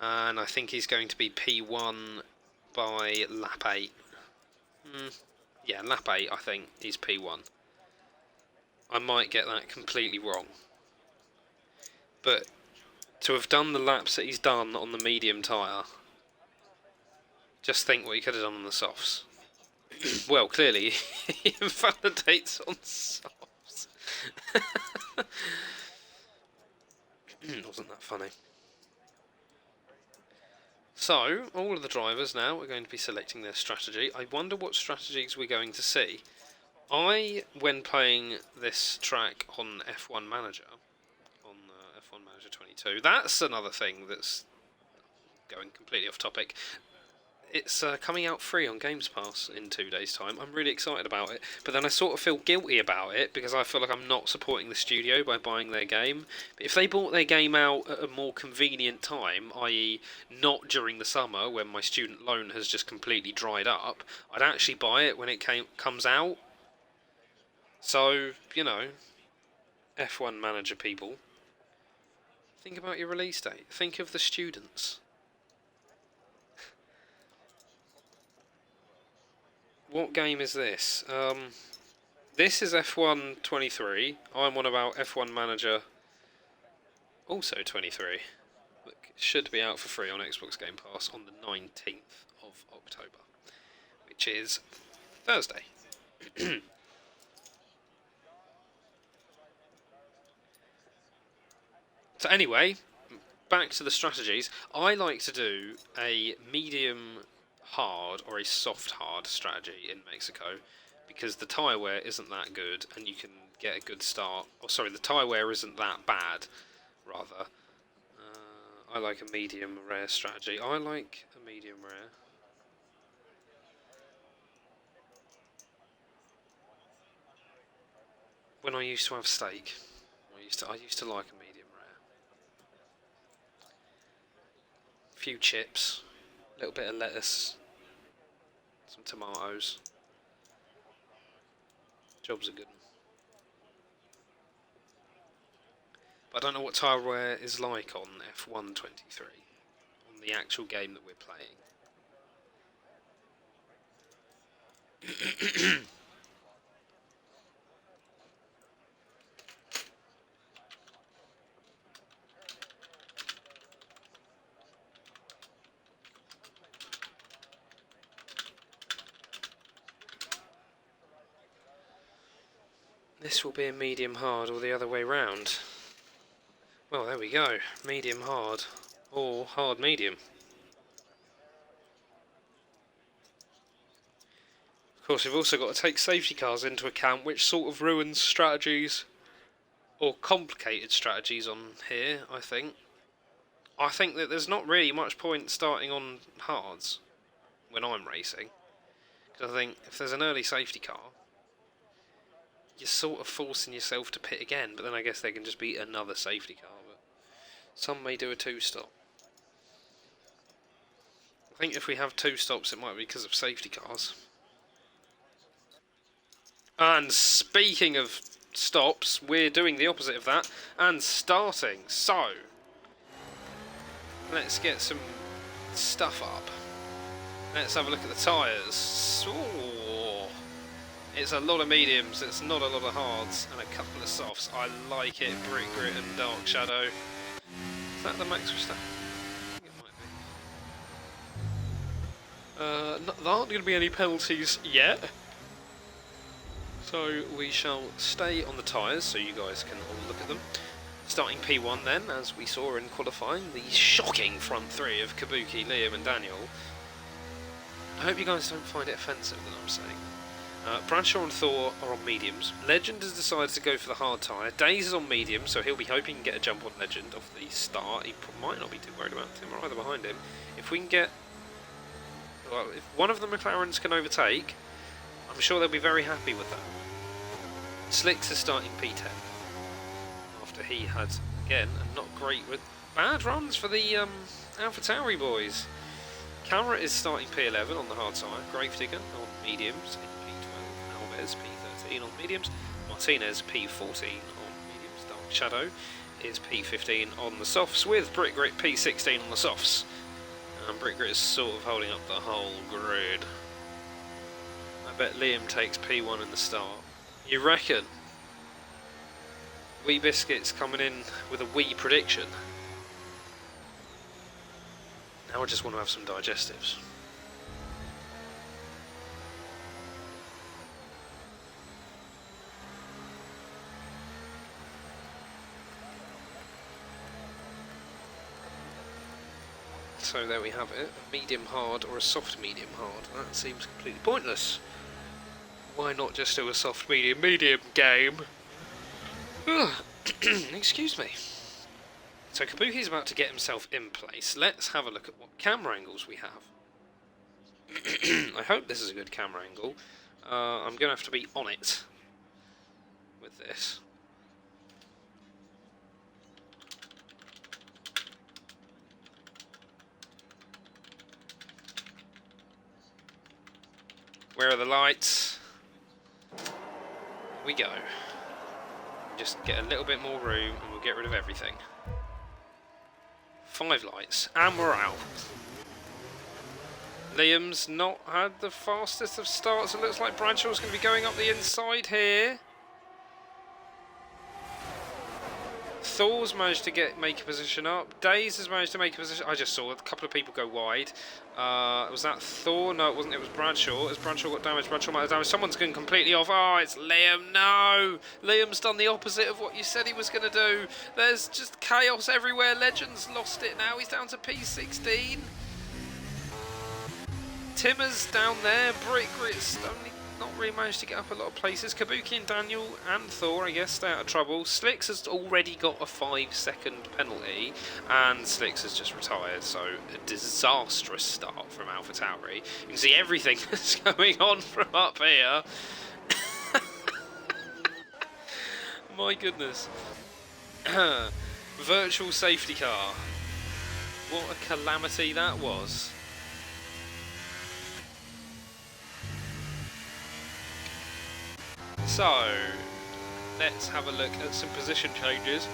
And I think he's going to be P1 by lap 8. Yeah, lap 8 I think he's P1. I might get that completely wrong. But to have done the laps that he's done on the medium tyre, just think what he could have done on the softs. Well, clearly he invalidates on softs. Wasn't that funny? So, all of the drivers now are going to be selecting their strategy. I wonder what strategies we're going to see. When playing this track on F1 Manager, on F1 Manager 22, that's another thing that's going completely off topic. It's coming out free on Games Pass in 2 days' time. I'm really excited about it, but then I sort of feel guilty about it because I feel like I'm not supporting the studio by buying their game. But if they bought their game out at a more convenient time, i.e. not during the summer when my student loan has just completely dried up, I'd actually buy it when it comes out. So, you know, F1 Manager people, think about your release date. Think of the students. What game is this? This is F1 23. I'm on about F1 Manager, also 23. Look, it should be out for free on Xbox Game Pass on the 19th of October, which is Thursday. So anyway, back to the strategies. I like to do a medium hard or a soft hard strategy in Mexico because the tyre wear isn't that good and you can get a good start. Or sorry, the tyre wear isn't that bad, rather. I like a medium rare strategy. I like a medium rare. When I used to have steak, I used to like a medium rare. A few chips, a little bit of lettuce, some tomatoes. Job's a good one. But I don't know what tyre wear is like on F1 23, on the actual game that we're playing. This will be a medium hard or the other way round. Well, there we go. Medium hard or hard medium. Of course, we've also got to take safety cars into account, which sort of ruins strategies or complicated strategies on here, I think. I think that there's not really much point starting on hards when I'm racing. Because I think if there's an early safety car, you're sort of forcing yourself to pit again, but then I guess they can just beat another safety car. But some may do a two-stop. I think if we have two stops, it might be because of safety cars. And speaking of stops, we're doing the opposite of that and starting. So, let's get some stuff up. Let's have a look at the tyres. Ooh. It's a lot of mediums, it's not a lot of hards, and a couple of softs. I like it. Brick Grit and Dark Shadow. Is that the Max Verstappen? I think it might be. There aren't going to be any penalties yet. So we shall stay on the tyres so you guys can all look at them. Starting P1 then, as we saw in qualifying, the shocking front three of Kabuki, Liam and Daniel. I hope you guys don't find it offensive that I'm saying. Bradshaw and Thor are on mediums. Legend has decided to go for the hard tyre. Days is on medium, so he'll be hoping to get a jump on Legend off the start. He might not be too worried about Tim or either behind him. If we can get... Well, if one of the McLarens can overtake, I'm sure they'll be very happy with that. Slicks is starting P10. After he had, again, not great with bad runs for the AlphaTauri boys. Camera is starting P11 on the hard tyre. Gravedigger on mediums. P12. Alves P13 on mediums. Martinez P14 on mediums. Dark Shadow is P15 on the softs, with Brick Grit P16 on the softs. And Brick Grit is sort of holding up the whole grid. I bet Liam takes P1 in the start. You reckon? Wee Biscuits coming in with a wee prediction. Now I just want to have some digestives. So there we have it, a medium hard or a soft medium hard. That seems completely pointless. Why not just do a soft medium game? Excuse me. So Kabuki's about to get himself in place. Let's have a look at what camera angles we have. I hope this is a good camera angle. I'm going to have to be on it with this. Where are the lights? Here we go. Just get a little bit more room and we'll get rid of everything. 5 lights and we're out. Liam's not had the fastest of starts. It looks like Bradshaw's going to be going up the inside here. Thor's managed to make a position up. Days has managed to make a position. I just saw a couple of people go wide. Was that Thor? No, it wasn't. It was Bradshaw. As Bradshaw got damaged, Bradshaw might have damaged. Someone's going completely off. Oh, it's Liam. No! Liam's done the opposite of what you said he was going to do. There's just chaos everywhere. Legend's lost it now. He's down to P16. Timmer's down there. Brick Grit's only not really managed to get up a lot of places. Kabuki and Daniel and Thor, I guess, stay out of trouble. Slicks has already got a 5-second penalty, and Slicks has just retired, so a disastrous start from AlphaTauri. You can see everything that's going on from up here. My goodness. Virtual safety car. What a calamity that was. So, let's have a look at some position changes.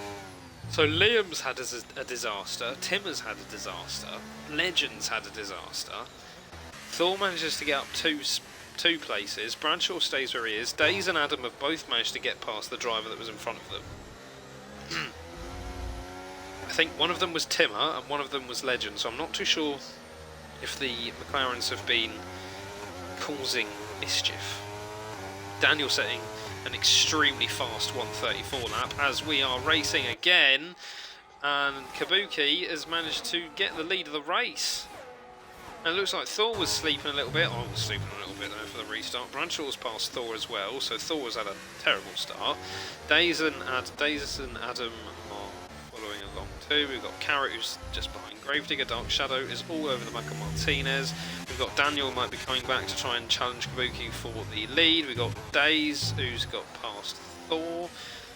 So Liam's had a disaster, Tim has had a disaster, Legends had a disaster, Thor manages to get up two places, Bradshaw stays where he is, Daze and Adam have both managed to get past the driver that was in front of them. I think one of them was Timmer and one of them was Legend, so I'm not too sure if the McLarens have been causing mischief. Daniel setting an extremely fast 134 lap as we are racing again, and Kabuki has managed to get the lead of the race. And it looks like Thor was sleeping a little bit. I was sleeping a little bit there for the restart. Bradshaw's passed Thor as well, so Thor has had a terrible start. Daze and Adam are following along too. We've got Carrot who's just behind Gravedigger. Dark Shadow is all over the back of Martinez. We've got Daniel might be coming back to try and challenge Kabuki for the lead. We've got Daze who's got past Thor.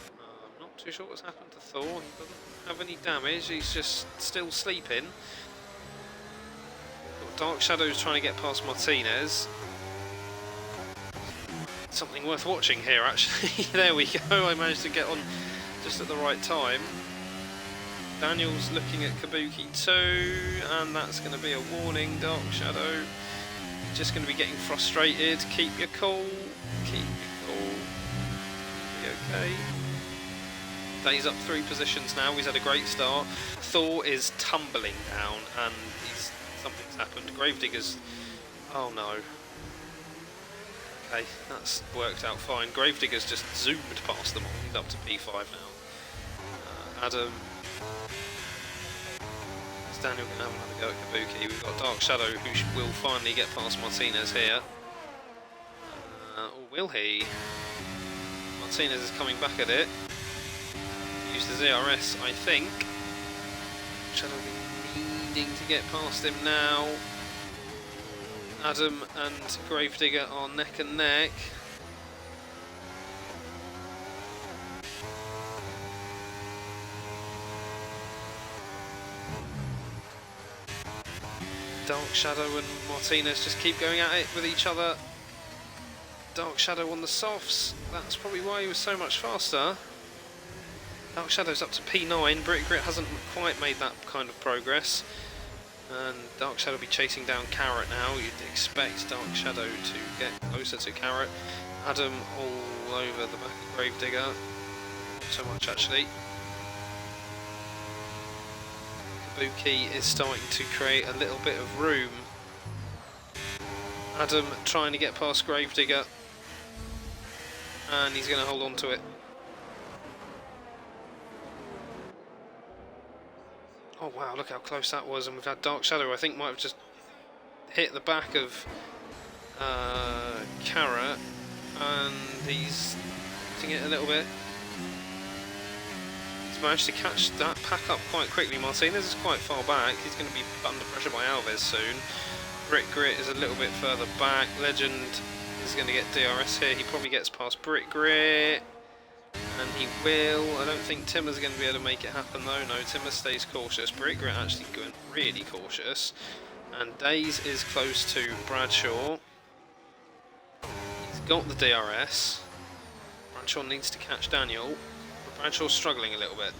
I'm not too sure what's happened to Thor. He doesn't have any damage. He's just still sleeping. Dark Shadow's trying to get past Martinez. Something worth watching here, actually. There we go. I managed to get on just at the right time. Daniel's looking at Kabuki too, and that's going to be a warning. Dark Shadow just going to be getting frustrated. Keep your cool. Keep your cool. Be okay. Daze up 3 positions now. He's had a great start. Thor is tumbling down, and something's happened. Gravedigger's... oh no. Okay, that's worked out fine. Gravedigger's just zoomed past them all. He's up to P5 now. Adam... is Daniel going to have another go at Kabuki? We've got Dark Shadow who will finally get past Martinez here. Or will he? Martinez is coming back at it. Use the ZRS, I think. Shadow needing to get past him now. Adam and Gravedigger are neck and neck. Dark Shadow and Martinez just keep going at it with each other. Dark Shadow on the softs. That's probably why he was so much faster. Dark Shadow's up to P9. Brick Grit hasn't quite made that kind of progress. And Dark Shadow will be chasing down Carrot now. You'd expect Dark Shadow to get closer to Carrot. Adam all over the back of Gravedigger. Not so much actually. Kabuki is starting to create a little bit of room. Adam trying to get past Gravedigger. And he's going to hold on to it. Oh wow, look how close that was, and we've had Dark Shadow, I think might have just hit the back of Carrot, and he's hitting it a little bit. He's managed to catch that pack up quite quickly. Martinez is quite far back, he's going to be under pressure by Alves soon. Brick Grit is a little bit further back. Legend is going to get DRS here, he probably gets past Brick Grit. And he will. I don't think Timmer's going to be able to make it happen though. No, Timmer stays cautious. Brick Grit actually going really cautious. And Daze is close to Bradshaw. He's got the DRS. Bradshaw needs to catch Daniel. But Bradshaw's struggling a little bit.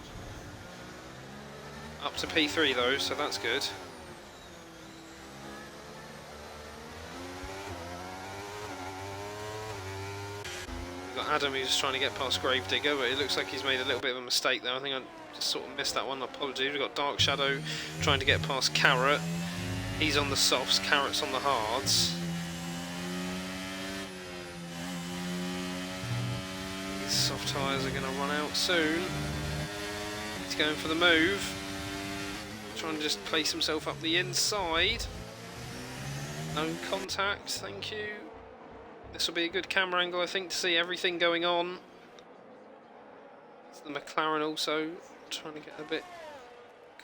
Up to P3 though, so that's good. Adam who's trying to get past Gravedigger, but it looks like he's made a little bit of a mistake there. I think I just sort of missed that one, apologies. We've got Dark Shadow trying to get past Carrot. He's on the softs, Carrot's on the hards. These soft tyres are going to run out soon. He's going for the move. Trying to just place himself up the inside. No contact, thank you. This will be a good camera angle, I think, to see everything going on. It's the McLaren also trying to get a bit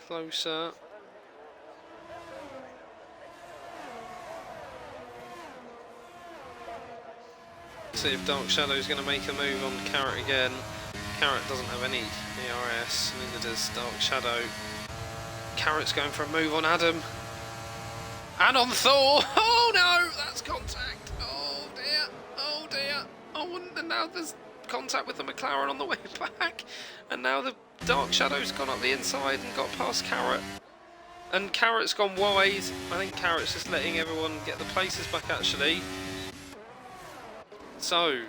closer. See if Dark Shadow is going to make a move on Carrot again. Carrot doesn't have any ERS, neither does Dark Shadow. Carrot's going for a move on Adam. And on Thor! Oh no! That's contact! Oh dear! Oh dear! Oh, and now there's contact with the McLaren on the way back. And now the Dark Shadow's gone up the inside and got past Carrot. And Carrot's gone wide. I think Carrot's just letting everyone get the places back, actually. So,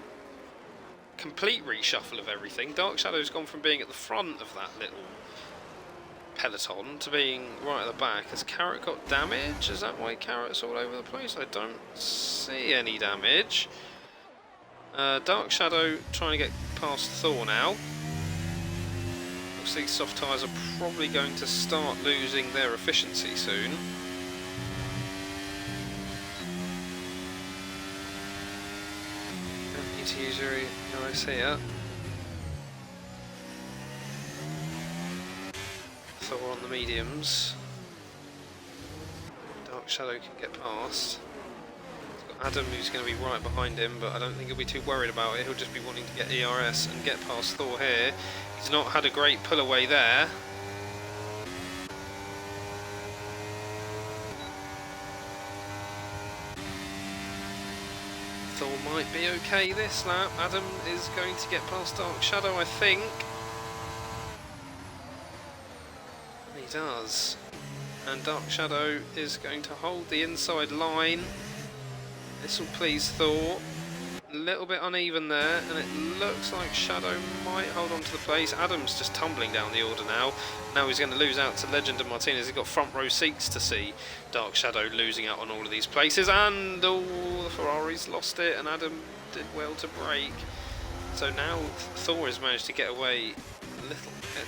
complete reshuffle of everything. Dark Shadow's gone from being at the front of that little peloton to being right at the back. Has Carrot got damage? Is that why Carrot's all over the place? I don't see any damage. Dark Shadow trying to get past Thor now. Looks like soft tyres are probably going to start losing their efficiency soon. Don't need to use your ERS here. Thor on the mediums. Dark Shadow can get past. Adam, who's going to be right behind him, but I don't think he'll be too worried about it. He'll just be wanting to get ERS and get past Thor here. He's not had a great pull away there. Thor might be okay this lap. Adam is going to get past Dark Shadow, I think. He does. And Dark Shadow is going to hold the inside line. This will please Thor. A little bit uneven there, and it looks like Shadow might hold on to the place. Adam's just tumbling down the order now. Now he's going to lose out to Legend and Martinez. He's got front row seats to see Dark Shadow losing out on all of these places. And the Ferrari's lost it, and Adam did well to brake. So now Thor has managed to get away a little bit.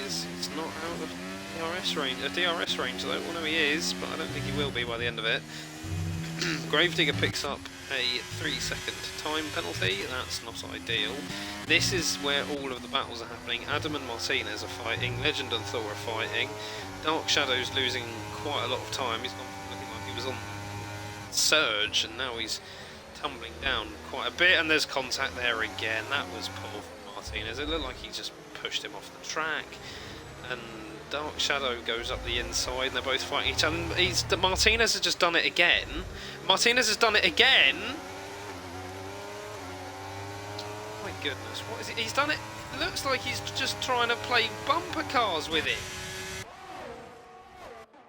He's not out of DRS range though. Well, no, he is, but I don't think he will be by the end of it. Gravedigger picks up a 3-second time penalty. That's not ideal. This is where all of the battles are happening. Adam and Martinez are fighting. Legend and Thor are fighting. Dark Shadow's losing quite a lot of time. He's gone from looking like he was on surge, and now he's tumbling down quite a bit. And there's contact there again. That was poor from Martinez. It looked like he just pushed him off the track. And Dark Shadow goes up the inside, and they're both fighting each other. Martinez has just done it again. Martinez has done it again. Oh my goodness, what is it? He's done it. It looks like he's just trying to play bumper cars with it.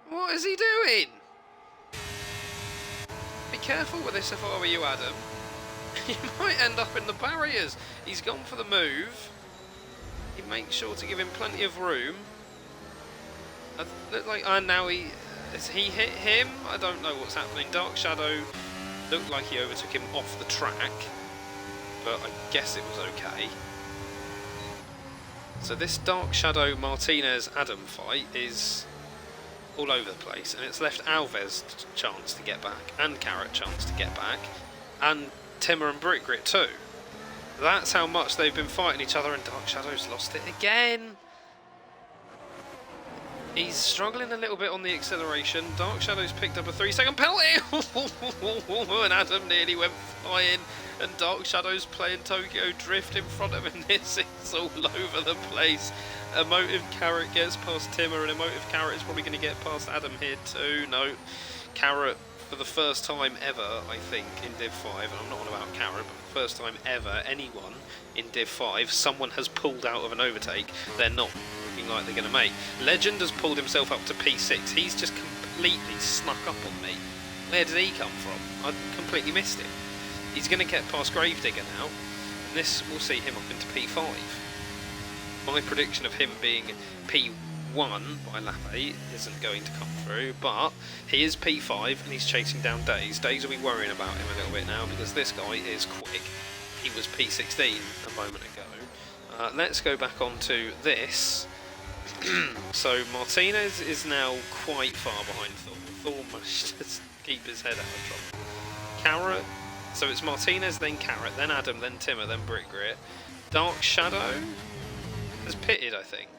What is he doing? Be careful with this if I were you, Adam. You might end up in the barriers. He's gone for the move. He makes sure to give him plenty of room. Look like, now has he hit him? I don't know what's happening. Dark Shadow looked like he overtook him off the track, but I guess it was okay. So this Dark Shadow Martinez Adam fight is all over the place, and it's left Alves chance to get back, and Carrot chance to get back, and Timmer and Brickgrit too. That's how much they've been fighting each other, and Dark Shadow's lost it again. He's struggling a little bit on the acceleration. Dark Shadow's picked up a 3-second penalty. And Adam nearly went flying. And Dark Shadow's playing Tokyo Drift in front of him. This is all over the place. Emotive Carrot gets past Timmer, and Emotive Carrot is probably going to get past Adam here too. No, Carrot for the first time ever, I think, in Div 5, and I'm not on about Carrot, but for the first time ever, anyone in Div 5, someone has pulled out of an overtake they're not looking like they're going to make. Legend has pulled himself up to P6. He's just completely snuck up on me. Where did he come from? I completely missed him. He's going to get past Gravedigger now, and this will see him up into P5. My prediction of him being P1 by lap 8 isn't going to come through, but he is P5 and he's chasing down Days. Days will be worrying about him a little bit now because this guy is quick. He was P16 a moment ago. Let's go back onto this. So Martinez is now quite far behind Thor. Thor must just keep his head out of trouble. Carrot, so it's Martinez, then Carrot, then Adam, then Timmer, then Brickgrit. Dark Shadow has pitted, I think.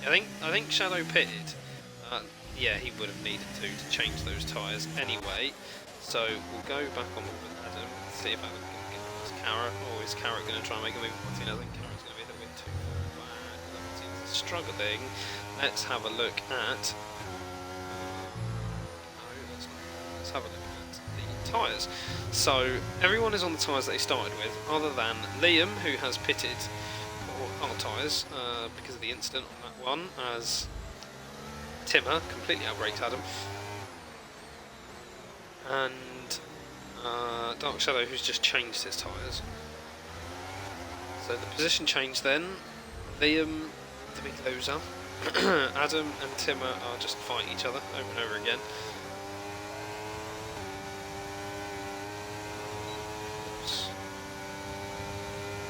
I think Shadow pitted. Yeah, he would have needed to change those tyres anyway. So we'll go back on with Adam, see if Adam can get past Carrot. Or is Carrot going to try and make a move? I think Carrot's going to be a little bit too far back. Martinez is struggling. Let's have a look at... let's have a look at the tyres. So everyone is on the tyres that they started with, other than Liam, who has pitted for hard tyres because of the incident on that one, as Timmer completely outbraked Adam, and Dark Shadow, who's just changed his tyres. So the position change then, Liam, the big loser, Adam and Timmer are just fighting each other over and over again.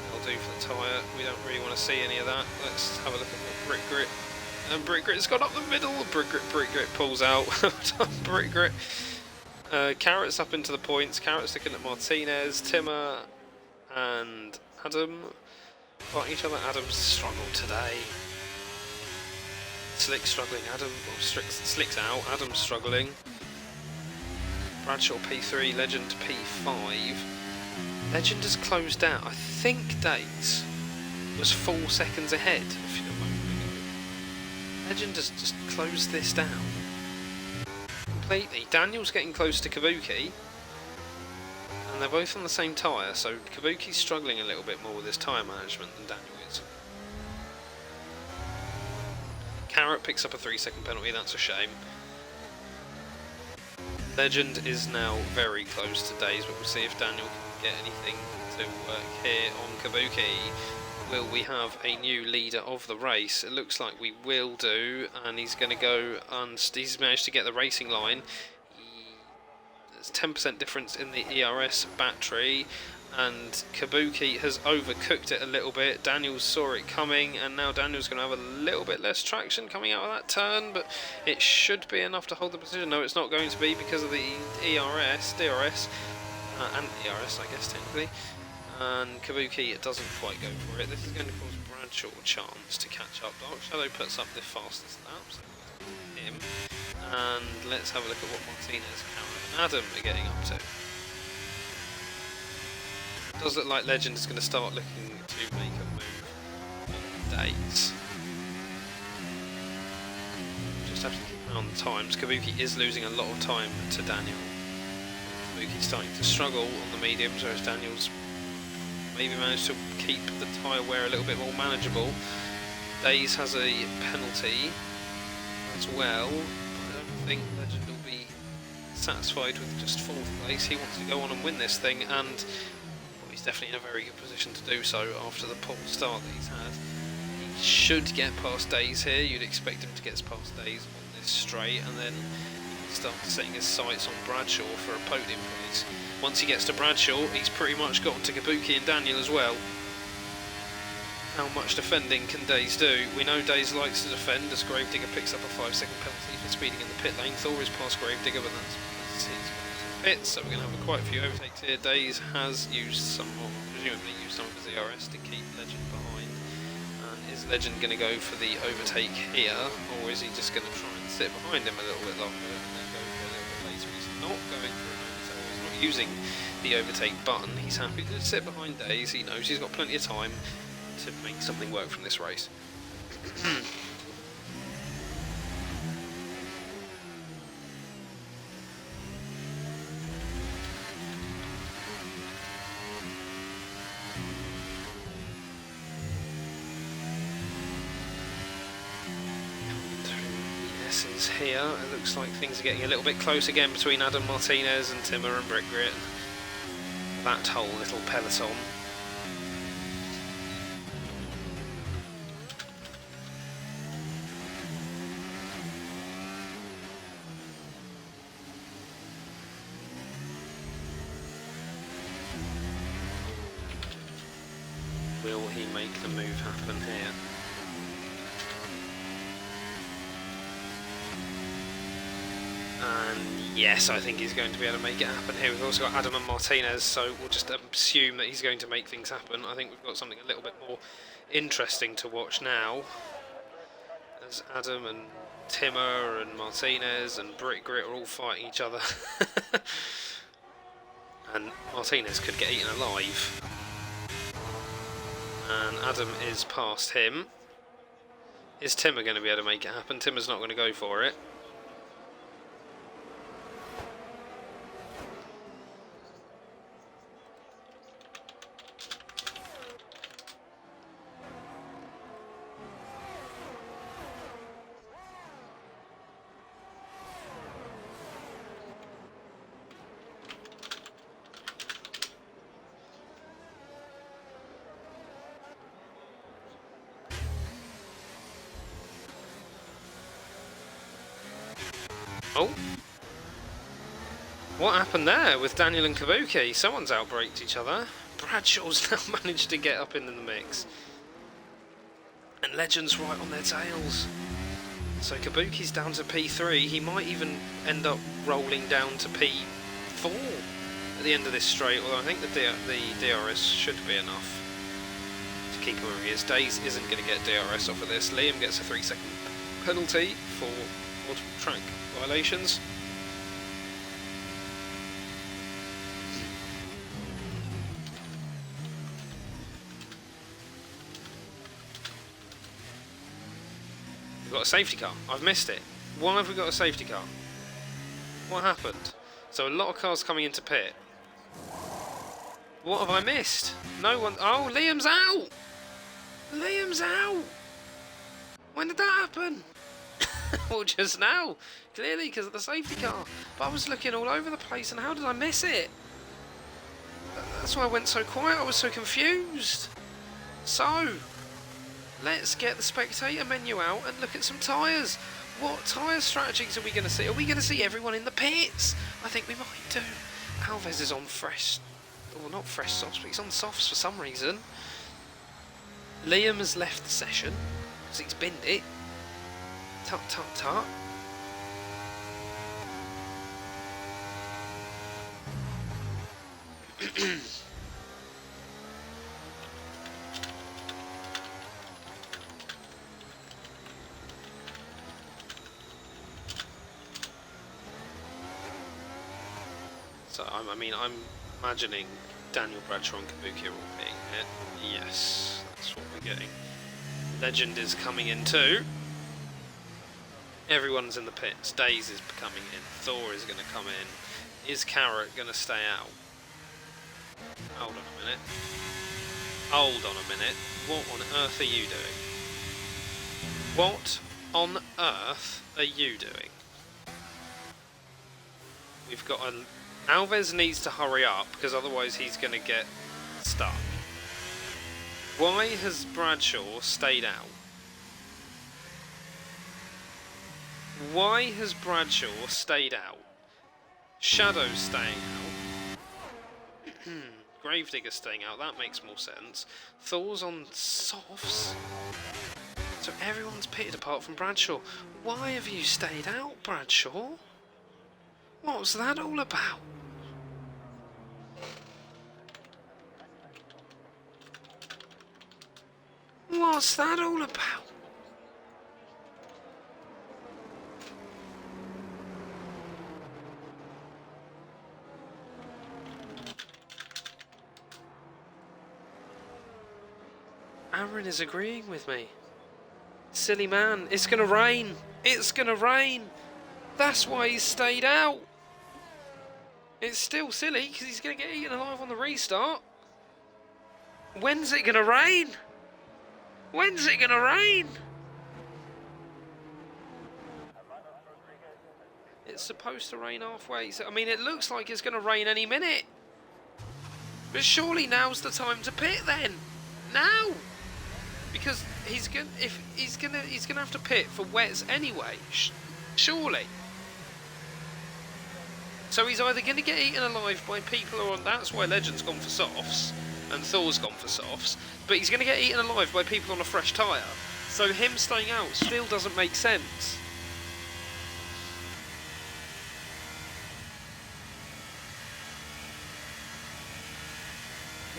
That'll do for the tyre, we don't really want to see any of that. Let's have a look at what Brick Grit, and Brick Grit's got up the middle, Brick Grit pulls out, Brick Grit. Carrot's up into the points, Carrot's looking at Martinez, Timmer and Adam fighting each other. Adam's struggled today. Slick's struggling, Slick's out, Adam's struggling. Bradshaw P3, Legend P5. Legend has closed down. I think Dates was 4 seconds ahead a few moments ago. Legend has just closed this down completely. Daniel's getting close to Kabuki, and they're both on the same tyre, so Kabuki's struggling a little bit more with his tyre management than Daniel is. Carrot picks up a 3-second penalty, that's a shame. Legend is now very close to Days, but we'll see if Daniel can get anything to work here on Kabuki. Will we have a new leader of the race? It looks like we will do, and he's going to go, and he's managed to get the racing line. There's 10% difference in the ERS battery, and Kabuki has overcooked it a little bit. Daniel saw it coming, and now Daniel's going to have a little bit less traction coming out of that turn, but it should be enough to hold the position. No, it's not going to be because of the DRS, and ERS, I guess, technically. And Kabuki, it doesn't quite go for it. This is going to cause Bradshaw a chance to catch up. Dark Shadow puts up the fastest lap, so him. And let's have a look at what Martinez, Carrot and Adam are getting up to. It does look like Legend is going to start looking to make a move on Dates. Just have to keep an eye on the times. Kabuki is losing a lot of time to Daniel. Kabuki's starting to struggle on the mediums, whereas Daniel's maybe managed to keep the tyre wear a little bit more manageable. Days has a penalty as well. I don't think Legend will be satisfied with just 4th place. He wants to go on and win this thing, and well, he's definitely in a very good position to do so after the poor start that he's had. He should get past Days here. You'd expect him to get past Days on this straight, and then start setting his sights on Bradshaw for a podium place. Once he gets to Bradshaw, he's pretty much gotten to Kabuki and Daniel as well. How much defending can Days do? We know Days likes to defend as Gravedigger picks up a 5-second penalty for speeding in the pit lane. Thor is past Gravedigger, but that's his pits, so we're going to have quite a few overtakes here. Days has used some, or presumably used some of his ERS to keep Legend behind. And is Legend going to go for the overtake here, or is he just going to try and sit behind him a little bit longer and then go for a little bit later? He's not going for an overtake, he's not using the overtake button. He's happy to sit behind Days. He knows he's got plenty of time to make something work from this race. Is here. It looks like things are getting a little bit close again between Adam Martinez and Timmer and Brick Grit. That whole little peloton. Will he make the move happen here? And yes, I think he's going to be able to make it happen here. We've also got Adam and Martinez, so we'll just assume that he's going to make things happen. I think we've got something a little bit more interesting to watch now, as Adam and Timmer and Martinez and Brick Grit are all fighting each other. And Martinez could get eaten alive. And Adam is past him. Is Timmer going to be able to make it happen? Timmer's not going to go for it. Oh. What happened there with Daniel and Kabuki? Someone's outbraked each other. Bradshaw's now managed to get up in the mix. And Legend's right on their tails. So Kabuki's down to P3. He might even end up rolling down to P4 at the end of this straight, although I think the DRS should be enough to keep him where he is. Days isn't going to get DRS off of this. Liam gets a 3-second penalty for multiple track violations. We've got a safety car. I've missed it. Why have we got a safety car? What happened? So a lot of cars coming into pit. What have I missed? No one... Oh, Liam's out! Liam's out! When did that happen? Well, just now. Clearly, because of the safety car. But I was looking all over the place, and how did I miss it? That's why I went so quiet. I was so confused. So, let's get the spectator menu out and look at some tyres. What tyre strategies are we going to see? Are we going to see everyone in the pits? I think we might do. Alves is on fresh... Well, not fresh softs, but he's on softs for some reason. Liam has left the session, because he's binned it. Tut, tut, tut. So, I mean, I'm imagining Daniel, Bradshaw and Kabuki are all being hit. Yes, that's what we're getting. Legend is coming in too. Everyone's in the pits. Daze is coming in. Thor is going to come in. Is Carrot going to stay out? Hold on a minute. Hold on a minute. What on earth are you doing? What on earth are you doing? We've got a... Alves needs to hurry up, because otherwise he's going to get stuck. Why has Bradshaw stayed out? Why has Bradshaw stayed out? Shadow's staying out. Gravedigger's staying out, that makes more sense. Thor's on softs. So everyone's pitted apart from Bradshaw. Why have you stayed out, Bradshaw? What's that all about? What's that all about? Aaron is agreeing with me. Silly man, it's gonna rain. It's gonna rain. That's why he's stayed out. It's still silly because he's going to get eaten alive on the restart. When's it going to rain? When's it going to rain? It's supposed to rain halfway. So, I mean, it looks like it's going to rain any minute. But surely now's the time to pit then. Now. Because he's going to have to pit for wets anyway. Surely. So he's either going to get eaten alive by people who are on... That's why Legend's gone for softs, and Thor's gone for softs. But he's going to get eaten alive by people on a fresh tyre. So him staying out still doesn't make sense.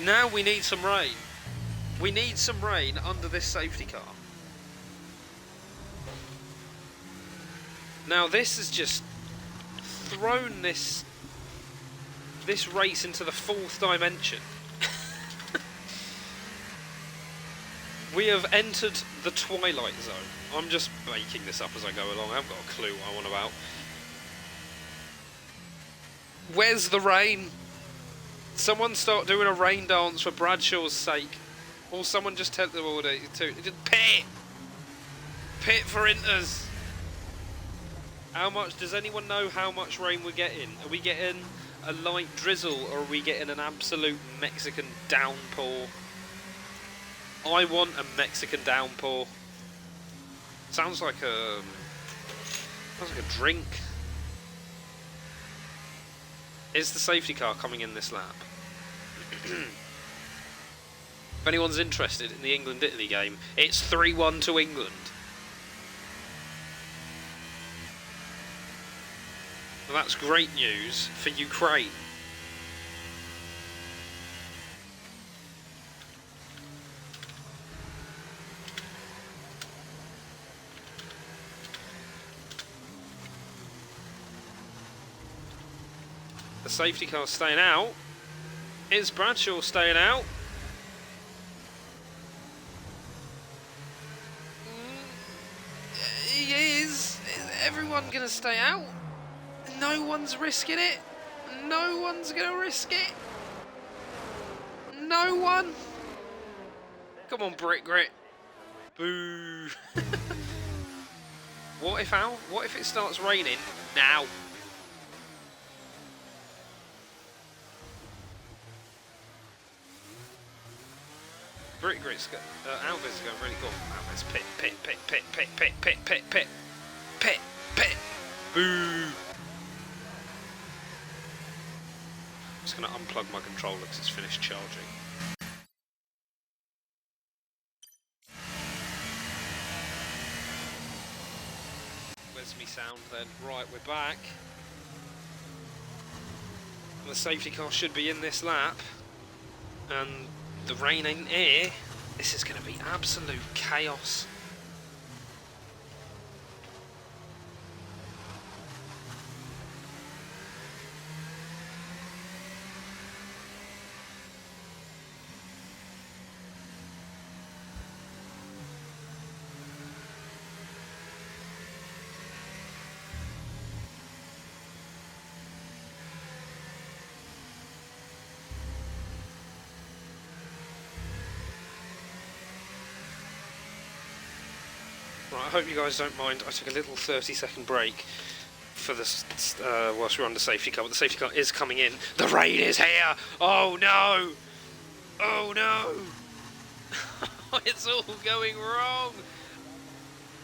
Now we need some rain. We need some rain under this safety car. Now this has just thrown this race into the fourth dimension. We have entered the twilight zone. I'm just making this up as I go along. I haven't got a clue what I'm on about. Where's the rain? Someone start doing a rain dance for Bradshaw's sake. Or someone just tell them all to pit! Pit for Inters! How much, does anyone know how much rain we're getting? Are we getting a light drizzle or are we getting an absolute Mexican downpour? I want a Mexican downpour. Sounds like a drink. Is the safety car coming in this lap? If anyone's interested in the England-Italy game, it's 3-1 to England. Well, that's great news for Ukraine. The safety car's staying out. Is Bradshaw staying out? He is. Is everyone going to stay out? No one's risking it. No one's going to risk it. No one. Come on, Brick Grit. Boo. What if it starts raining now? Brick Grit's got Alves is going really cool. Alves pit. Boo. I'm just going to unplug my controller because it's finished charging. Where's me sound then? Right, we're back. The safety car should be in this lap. And the rain ain't here. This is going to be absolute chaos. Right, I hope you guys don't mind. I took a little 30-second break for this whilst we're on the safety car. But the safety car is coming in. The rain is here. Oh no! Oh no! It's all going wrong.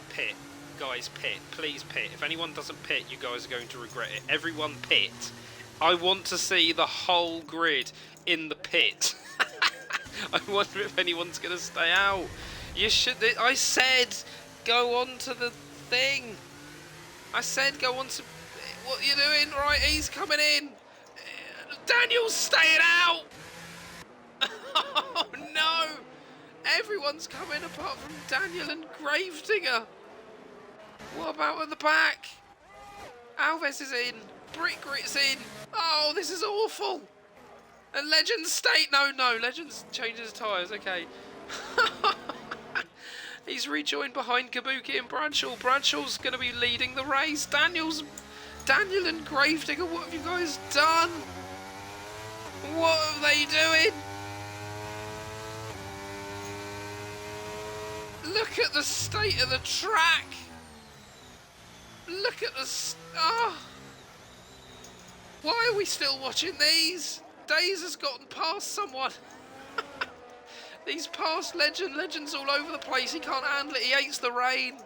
Pit, guys, pit. Please pit. If anyone doesn't pit, you guys are going to regret it. Everyone pit. I want to see the whole grid in the pit. I wonder if anyone's going to stay out. You should. I said. Go on to the thing. I said go on to... What are you doing? Right, he's coming in. Daniel's staying out. Oh, no. Everyone's coming apart from Daniel and Gravedigger. What about at the back? Alves is in. Brick Grit's in. Oh, this is awful. And Legends State. No, Legends changes tyres. Okay. He's rejoined behind Kabuki and Bradshaw. Bradshaw's going to be leading the race. Daniel and Gravedigger, what have you guys done? What are they doing? Look at the state of the track. Look at the... Why are we still watching these? Days has gotten past someone. He's past Legends all over the place. He can't handle it. He hates the rain.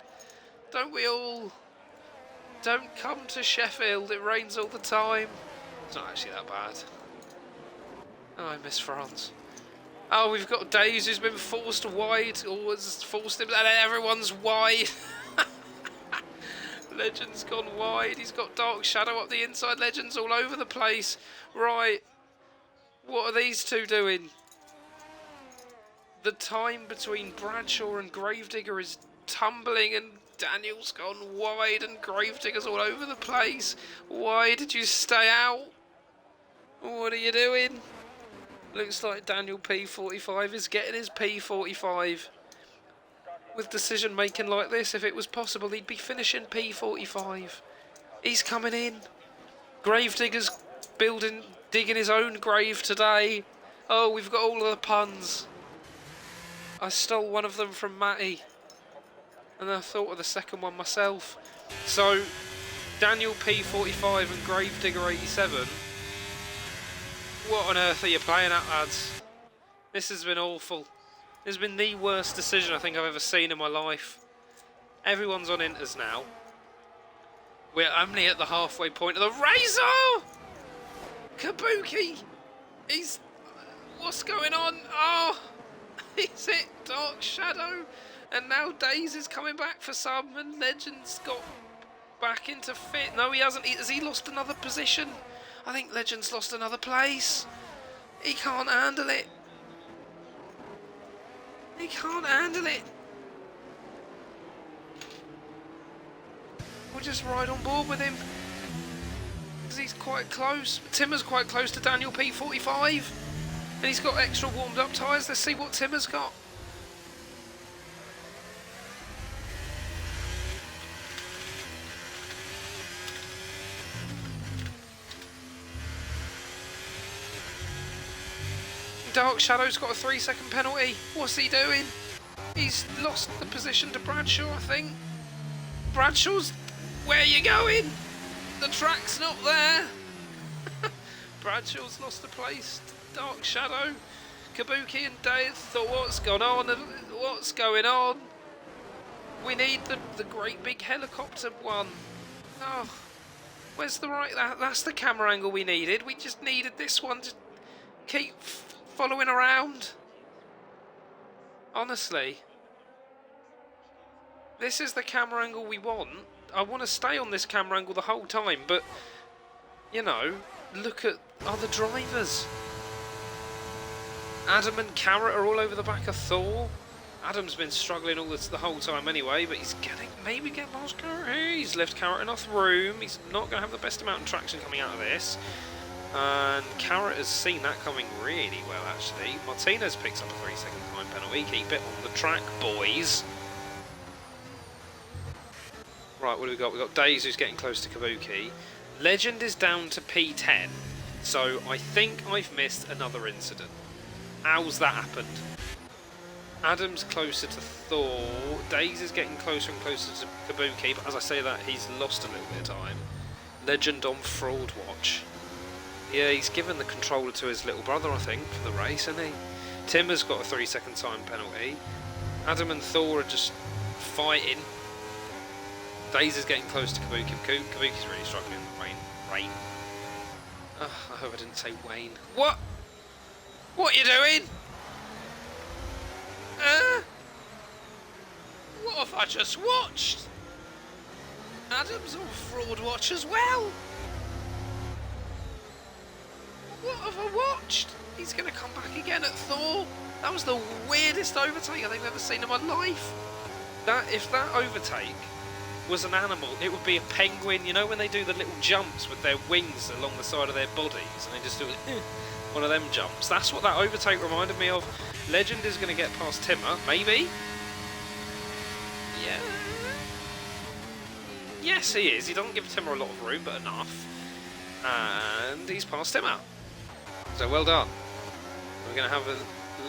Don't we all? Don't come to Sheffield. It rains all the time. It's not actually that bad. Oh, I miss France. Oh, we've got Days who's been forced wide. Always forced him. And everyone's wide. Legends gone wide. He's got Dark Shadow up the inside. Legends all over the place. Right. What are these two doing? The time between Bradshaw and Gravedigger is tumbling and Daniel's gone wide and Gravedigger's all over the place. Why did you stay out? What are you doing? Looks like Daniel P45 is getting his P45. With decision making like this, if it was possible, he'd be finishing P45. He's coming in. Gravedigger's digging his own grave today. Oh, we've got all of the puns. I stole one of them from Matty, and I thought of the second one myself. So, Daniel P45 and Gravedigger 87. What on earth are you playing at, lads? This has been awful. This has been the worst decision I think I've ever seen in my life. Everyone's on inters now. We're only at the halfway point of the race. Oh! Kabuki! He's... What's going on? Oh! He's hit Dark Shadow! And now Daze is coming back for some, and Legend's got back into fit. No, he hasn't. Has he lost another position? I think Legend's lost another place. He can't handle it. He can't handle it. We'll just ride on board with him. Because he's quite close. Timmer's quite close to Daniel P45. And he's got extra warmed up tyres. Let's see what Timmer's got. Dark Shadow's got a 3-second penalty. What's he doing? He's lost the position to Bradshaw, I think. Bradshaw's... Where are you going? The track's not there. Bradshaw's lost the place. Dark Shadow. Kabuki and Dave thought, what's gone on? What's going on? We need the great big helicopter one. Oh, where's the right... That's the camera angle we needed. We just needed this one to keep following around. Honestly. This is the camera angle we want. I want to stay on this camera angle the whole time, but, you know, look at other drivers. Adam and Carrot are all over the back of Thor. Adam's been struggling all the whole time anyway, but he's getting maybe get past Carrot. He's left Carrot enough room. He's not going to have the best amount of traction coming out of this. And Carrot has seen that coming really well, actually. Martinez picks up a 3-second time penalty. Keep it on the track, boys. Right, what do we got? We've got Daze, who's getting close to Kabuki. Legend is down to P10, so I think I've missed another incident. How's that happened? Adam's closer to Thor. Daze is getting closer and closer to Kabuki, but as I say that, he's lost a little bit of time. Legend on fraud watch. Yeah, he's given the controller to his little brother, I think, for the race, hasn't he? Timmer's got a 3-second time penalty. Adam and Thor are just fighting. Daze is getting close to Kabuki. Kabuki's really struggling in the rain. Oh, I hope I didn't say Wayne. What? What are you doing? What have I just watched? Adam's on fraud watch as well. What have I watched? He's going to come back again at Thor. That was the weirdest overtake I think I've ever seen in my life. If that overtake was an animal, it would be a penguin. You know when they do the little jumps with their wings along the side of their bodies, and they just do one of them jumps. That's what that overtake reminded me of. Legend is going to get past Timmer, maybe. Yeah. Yes, he is. He doesn't give Timmer a lot of room, but enough. And he's past Timmer. So well done. We're going to have a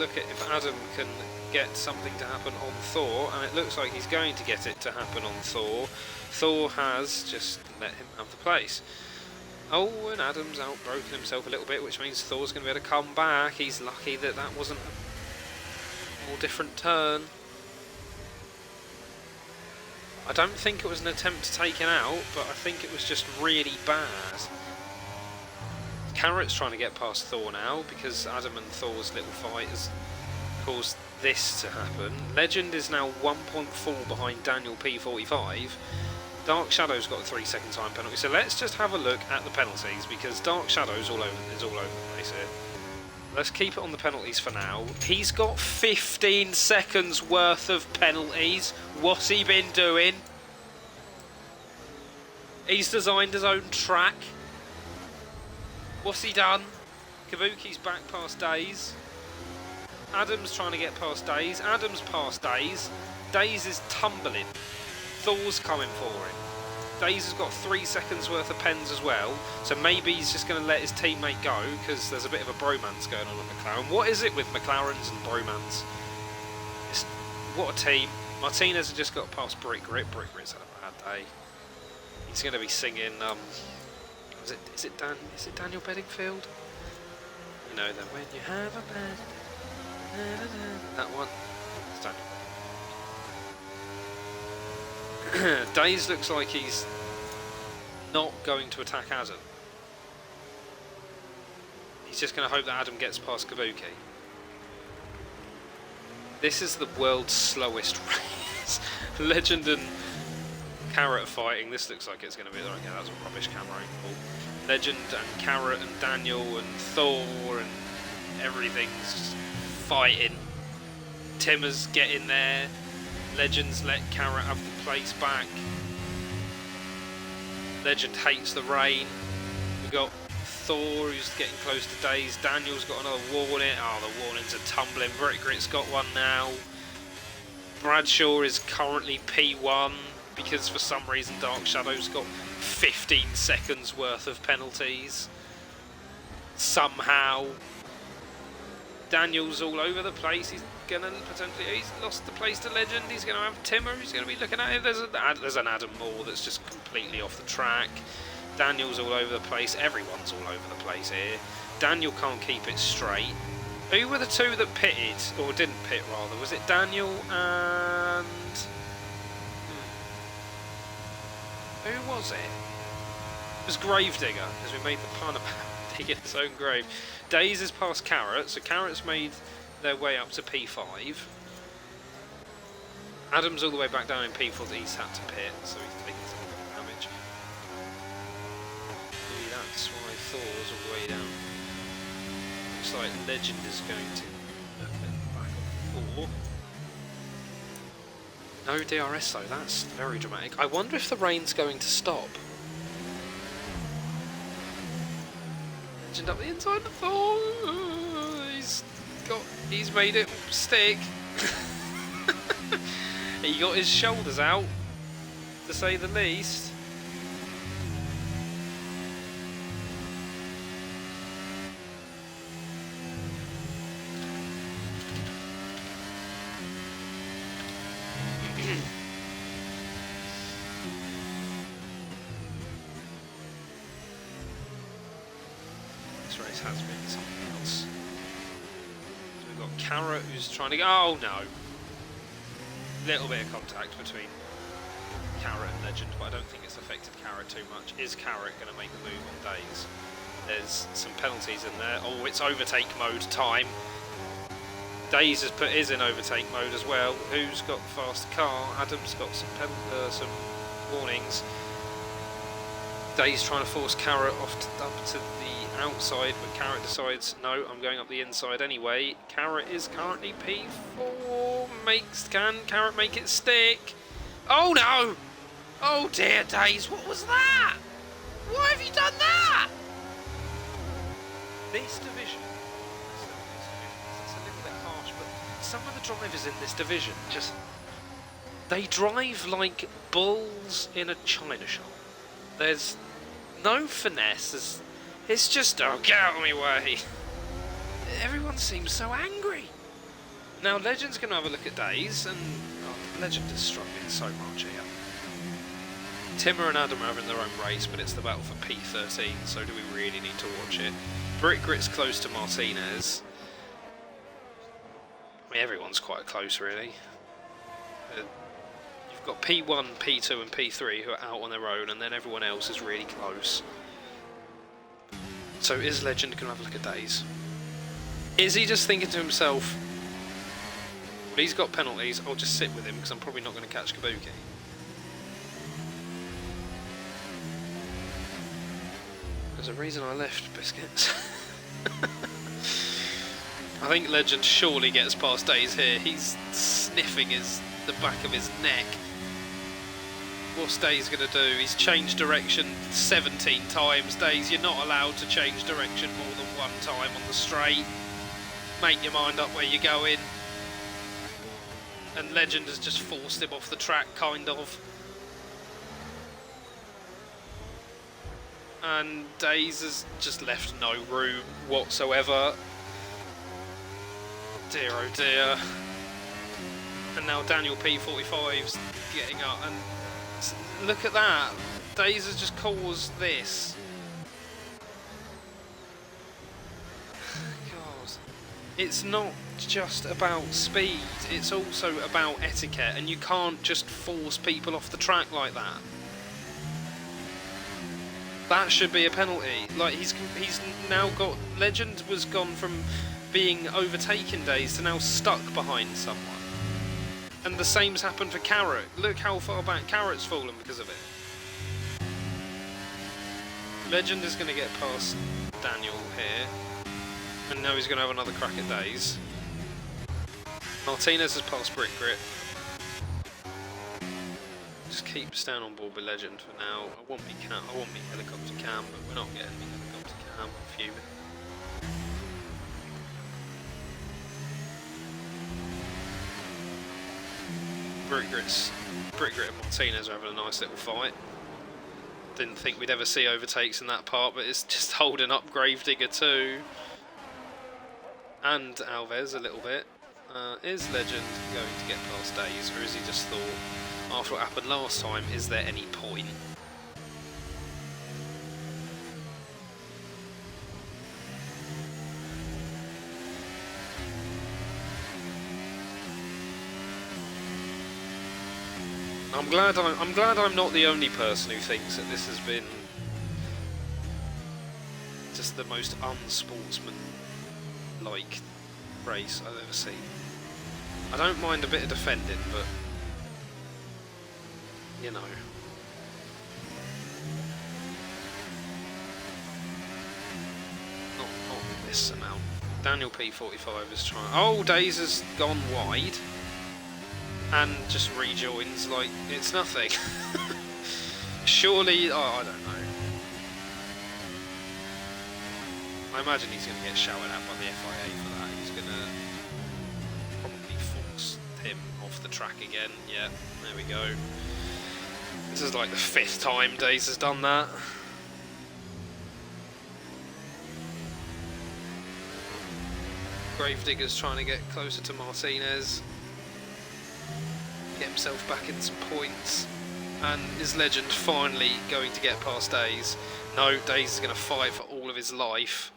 look at if Adam can get something to happen on Thor, and it looks like he's going to get it to happen on Thor. Thor has just let him have the place. Oh, and Adam's outbroken himself a little bit, which means Thor's going to be able to come back. He's lucky that that wasn't a more different turn. I don't think it was an attempt to take it out, but I think it was just really bad. Carrot's trying to get past Thor now because Adam and Thor's little fight has caused this to happen. Legend is now 1.4 behind Daniel P45. Dark Shadow's got a 3-second time penalty. So let's just have a look at the penalties because Dark Shadow's all over the place here. Let's keep it on the penalties for now. He's got 15 seconds worth of penalties. What's he been doing? He's designed his own track. What's he done? Kabuki's back past Daze. Adam's trying to get past Daze. Adam's past Daze. Daze is tumbling. Thor's coming for him. Daze has got 3 seconds worth of pens as well, so maybe he's just going to let his teammate go because there's a bit of a bromance going on at McLaren. What is it with McLarens and bromance? What a team. Martinez has just got past Brick Grit. Brick Grit's had a bad day. He's going to be singing, is it Daniel Bedingfield? You know that when you have a bad day, that one. It's Daniel. Daze looks like he's not going to attack Adam. He's just going to hope that Adam gets past Kabuki. This is the world's slowest race. Legend and Carrot fighting. This looks like it's going to be... Okay, that was a rubbish camera angle. Legend and Carrot and Daniel and Thor and everything's just fighting. Timmer's getting there. Legends let Carrot have the place back. Legend hates the rain. We've got Thor who's getting close to Days. Daniel's got another warning. Oh, the warnings are tumbling. Grit's got one now. Bradshaw is currently P1 because for some reason Dark Shadow's got 15 seconds worth of penalties. Somehow. Daniel's all over the place. He's gonna potentially... He's lost the place to Legend. He's gonna have Timmer who's gonna be looking at him. There's an Adam Moore that's just completely off the track. Daniel's all over the place. Everyone's all over the place here. Daniel can't keep it straight. Who were the two that pitted? Or didn't pit, rather? Was it Daniel and... Who was it? It was Gravedigger, as we made the pun about digging his own grave. Days is past Carrot, so Carrot's made their way up to P5. Adam's all the way back down in P4 that he's had to pit, so he's taking some damage. Maybe that's why Thor's all the way down. Looks like Legend is going to back on 4. No DRS though, that's very dramatic. I wonder if the rain's going to stop. Legend up the inside of Thor. He's made it stick. He got his shoulders out, to say the least. This race has been something else. So we've got Carrot who's trying to go. Oh no! Little bit of contact between Carrot and Legend, but I don't think it's affected Carrot too much. Is Carrot going to make the move on Days? There's some penalties in there. Oh, it's overtake mode time. Days has put his in overtake mode as well. Who's got the faster car? Adam's got some warnings. Days trying to force Carrot up to the outside, but Carrot decides, no, I'm going up the inside anyway. Carrot is currently P4. Can Carrot make it stick? Oh no! Oh dear Days, what was that? Why have you done that? This division, it's a little bit harsh, but some of the drivers in this division they drive like bulls in a china shop. There's no finesse. It's just, oh, get out of my way. Everyone seems so angry. Now, Legend's going to have a look at Days, and Legend is struggling so much here. Timmer and Adam are having their own race, but it's the battle for P13, so do we really need to watch it? Grit's close to Martinez. I mean, everyone's quite close, really. You've got P1, P2 and P3 who are out on their own, and then everyone else is really close. So is Legend going to have a look at Days? Is he just thinking to himself, well, he's got penalties, I'll just sit with him because I'm probably not going to catch Kabuki? There's a reason I left, Biscuits. I think Legend surely gets past Days here. He's sniffing the back of his neck. What's Days going to do? He's changed direction 17 times. Days, you're not allowed to change direction more than one time on the straight. Make your mind up where you're going. And Legend has just forced him off the track, kind of. And Days has just left no room whatsoever. Dear oh dear. And now Daniel P45's getting up, and look at that. Days has just caused this. God. It's not just about speed, it's also about etiquette, and you can't just force people off the track like that. That should be a penalty. Like, he's now got... Legend was gone from being overtaken Days to now stuck behind someone. And the same's happened for Carrot. Look how far back Carrot's fallen because of it. Legend is going to get past Daniel here. And now he's going to have another crack at Days. Martinez has passed Brick Grit. Just keep staying on board with Legend for now. I want me helicopter cam, but we're not getting me helicopter cam. I'm fuming. Brick Grit and Martinez are having a nice little fight. Didn't think we'd ever see overtakes in that part, but it's just holding up Gravedigger too. And Alves a little bit. Is Legend going to get past Days, or is he just thought, after what happened last time, is there any point? I'm glad I'm not the only person who thinks that this has been just the most unsportsman-like race I've ever seen. I don't mind a bit of defending, but you know. Not this amount. Daniel P45 is trying. Oh, Days has gone wide. And just rejoins like it's nothing. Surely, oh, I don't know. I imagine he's going to get shouted at by the FIA for that. He's going to probably force him off the track again. Yeah, there we go. This is like the 5th time Days has done that. Gravedigger's trying to get closer to Martinez. Get himself back in some points. And is Legend finally going to get past Days? No, Days is going to fight for all of his life.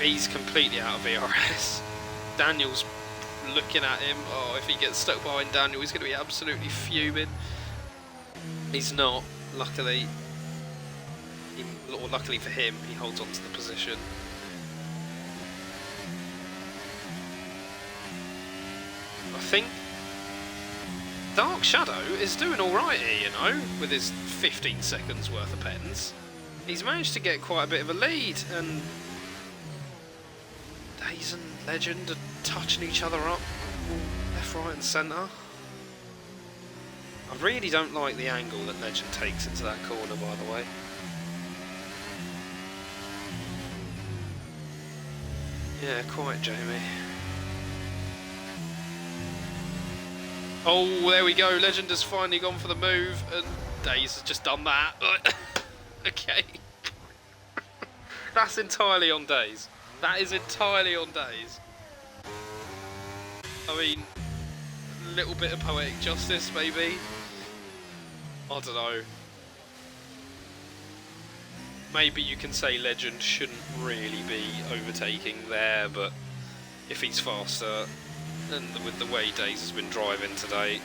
He's completely out of VRS. Daniel's looking at him. Oh, if he gets stuck behind Daniel, he's going to be absolutely fuming. He's not, luckily. Or luckily for him, he holds on to the position. I think Dark Shadow is doing alright here, you know, with his 15 seconds worth of pens. He's managed to get quite a bit of a lead, and Days and Legend are touching each other up, left, right and centre. I really don't like the angle that Legend takes into that corner, by the way. Yeah, quite, Jamie. Oh, there we go. Legend has finally gone for the move, and Days has just done that. Okay. That's entirely on Days. That is entirely on Days. I mean, a little bit of poetic justice, maybe. I don't know. Maybe you can say Legend shouldn't really be overtaking there, but if he's faster, and with the way Days has been driving today.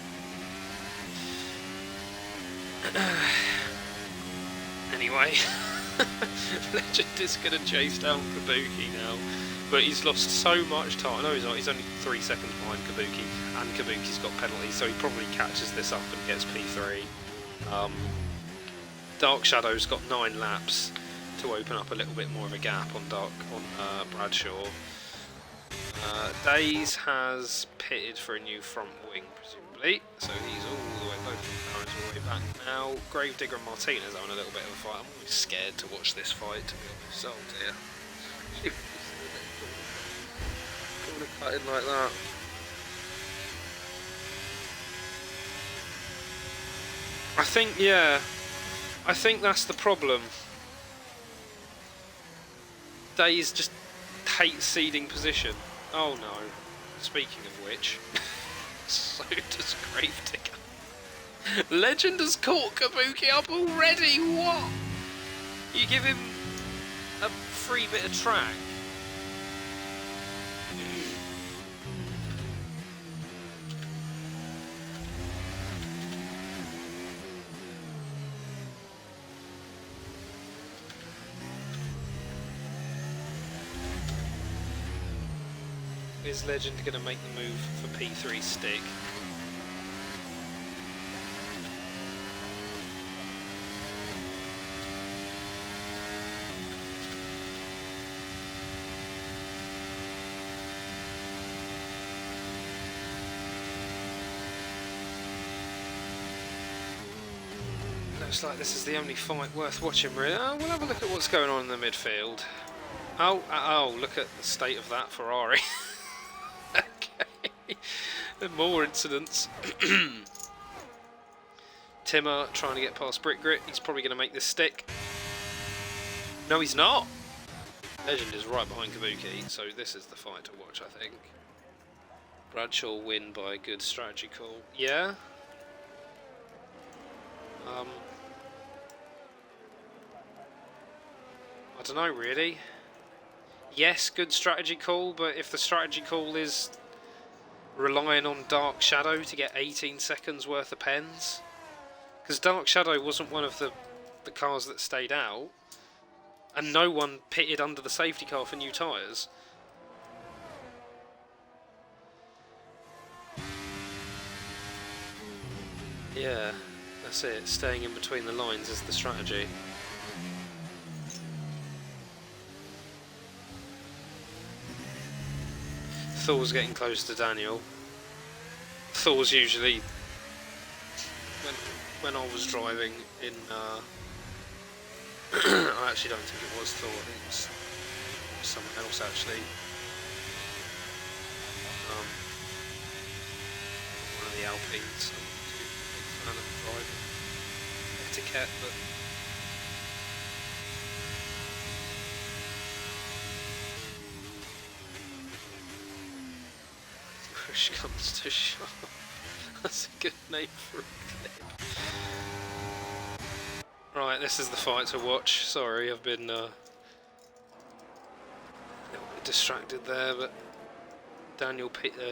Anyway, Legend is going to chase down Kabuki now, but he's lost so much time. No, he's not. He's only 3 seconds behind Kabuki, and Kabuki's got penalties, so he probably catches this up and gets P3. Dark Shadow's got 9 laps to open up a little bit more of a gap on Bradshaw. Days has pitted for a new front wing, presumably, so he's all the way, both of the all the way back now. Gravedigger and Martinez having a little bit of a fight. I'm always scared to watch this fight, to be honest. Oh dear. Going to cut in like that. I think that's the problem. Days just hates ceding position. Oh no. Speaking of which, so does Gravedigger. Legend has caught Kabuki up already. What? You give him a free bit of track. is Legend going to make the move for P3 stick? Looks like this is the only fight worth watching, really. Oh, we'll have a look at what's going on in the midfield. Oh, look at the state of that Ferrari. Okay. More incidents. Timmer trying to get past Brick Grit. He's probably going to make this stick. No, he's not. Legend is right behind Kabuki, so this is the fight to watch, I think. Bradshaw win by a good strategy call. Yeah? I don't know, really. Yes, good strategy call, but if the strategy call is relying on Dark Shadow to get 18 seconds worth of pens, because Dark Shadow wasn't one of the cars that stayed out, and no one pitted under the safety car for new tyres. Yeah, that's it. Staying in between the lines is the strategy. Thor's getting close to Daniel. Thor's usually, when I was driving in, I actually don't think it was Thor, I think it was someone else actually. One of the Alpines. I'm not too big fan of driving etiquette, but push comes to shove. That's a good name for a clip. Right, this is the fight to watch. Sorry, I've been a little bit distracted there, but Daniel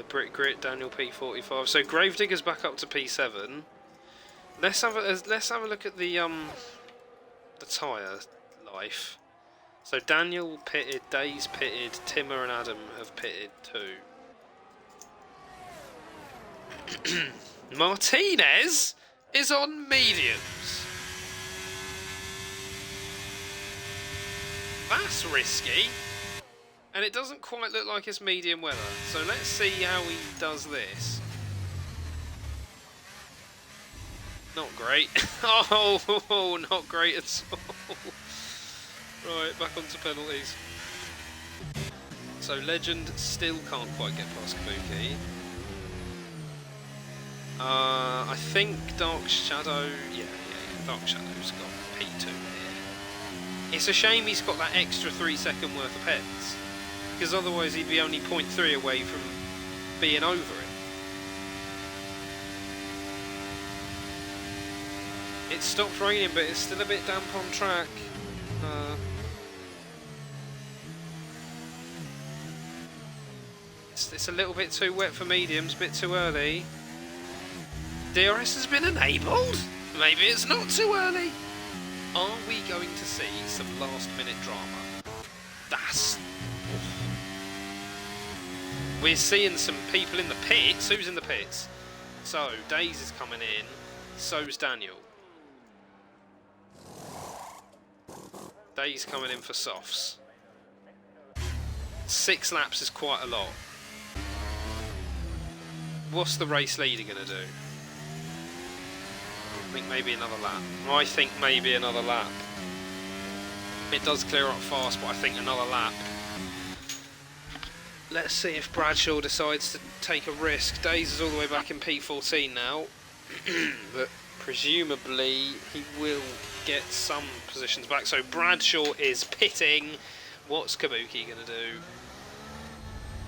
Brick Grit, Daniel P45. So Gravedigger's back up to P7. Let's have a look at the tyre life. So Daniel pitted, Days pitted, Timmer and Adam have pitted too. Martinez is on mediums. That's risky. And it doesn't quite look like it's medium weather. So let's see how he does this. Not great. Oh, not great at all. Right, back onto penalties. So Legend still can't quite get past Kabuki. I think Dark Shadow, yeah, Dark Shadow's got P2 here. It's a shame he's got that extra 3 second worth of pens, because otherwise he'd be only 0.3 away from being over it. It stopped raining, but it's still a bit damp on track. It's a little bit too wet for mediums, a bit too early. DRS has been enabled? Maybe it's not too early. Are we going to see some last minute drama? We're seeing some people in the pits. Who's in the pits? So, Days is coming in. So's Daniel. Days coming in for softs. 6 laps is quite a lot. What's the race leader going to do? I think maybe another lap. I think maybe another lap. It does clear up fast, but I think another lap. Let's see if Bradshaw decides to take a risk. Days is all the way back in P14 now. But presumably he will get some positions back. So Bradshaw is pitting. What's Kabuki going to do?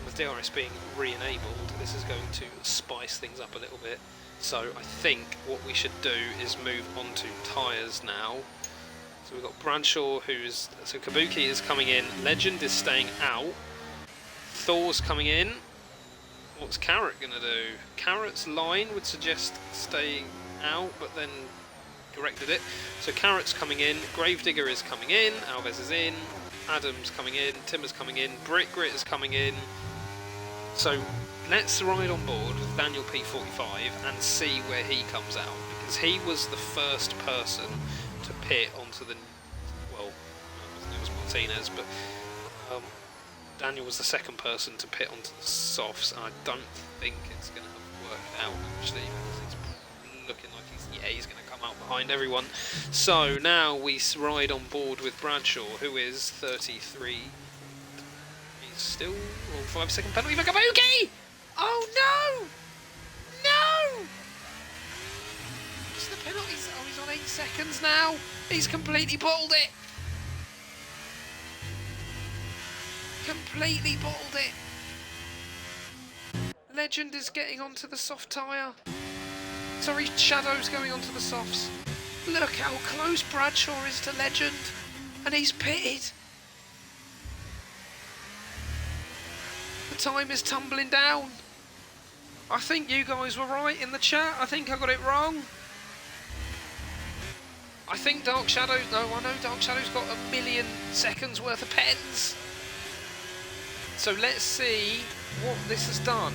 With DRS being re-enabled, this is going to spice things up a little bit. So I think what we should do is move on to tyres now. So we've got Bradshaw, so Kabuki is coming in, Legend is staying out, Thor's coming in. What's Carrot going to do? Carrot's line would suggest staying out, but then corrected it. So Carrot's coming in, Gravedigger is coming in, Alves is in, Adam's coming in, Timmer's coming in, Brick Grit is coming in. So let's ride on board with Daniel P45 and see where he comes out, because he was the first person to pit onto the, well, it was Martinez, but Daniel was the second person to pit onto the softs, and I don't think it's going to have worked out actually, because it's looking like he's going to come out behind everyone. So now we ride on board with Bradshaw, who is 33. He's still 5-second penalty for Kabuki! Oh no! No! What's the penalty? Oh, he's on 8 seconds now. He's completely bottled it. Completely bottled it. Legend is getting onto the soft tyre. Sorry, Shadow's going onto the softs. Look how close Bradshaw is to Legend. And he's pitted. The time is tumbling down. I think you guys were right in the chat. I think I got it wrong. I think Dark Shadow... No, I know Dark Shadow's got 1,000,000 seconds worth of pens. So let's see what this has done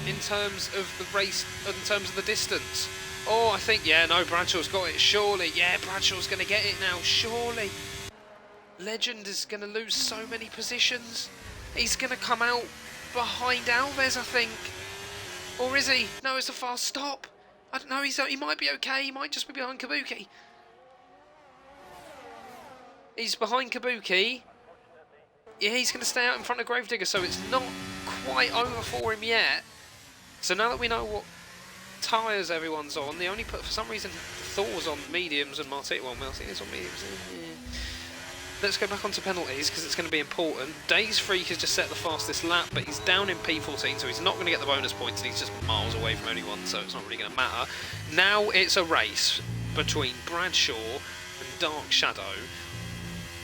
in terms of the race, in terms of the distance. Oh, I think, yeah, no, Bradshaw's got it, surely. Yeah, Bradshaw's going to get it now, surely. Legend is going to lose so many positions. He's going to come out behind Alves, I think. Or is he? No, it's a fast stop. I don't know, he might be okay. He might just be behind Kabuki. He's behind Kabuki. Yeah, he's going to stay out in front of Gravedigger, so it's not quite over for him yet. So now that we know what tyres everyone's on, they only put, for some reason, Thor's on mediums and Martinez on mediums. Yeah. Let's go back onto penalties, because it's going to be important. Days Freak has just set the fastest lap, but he's down in P14, so he's not going to get the bonus points, and he's just miles away from anyone, so it's not really going to matter. Now it's a race between Bradshaw and Dark Shadow,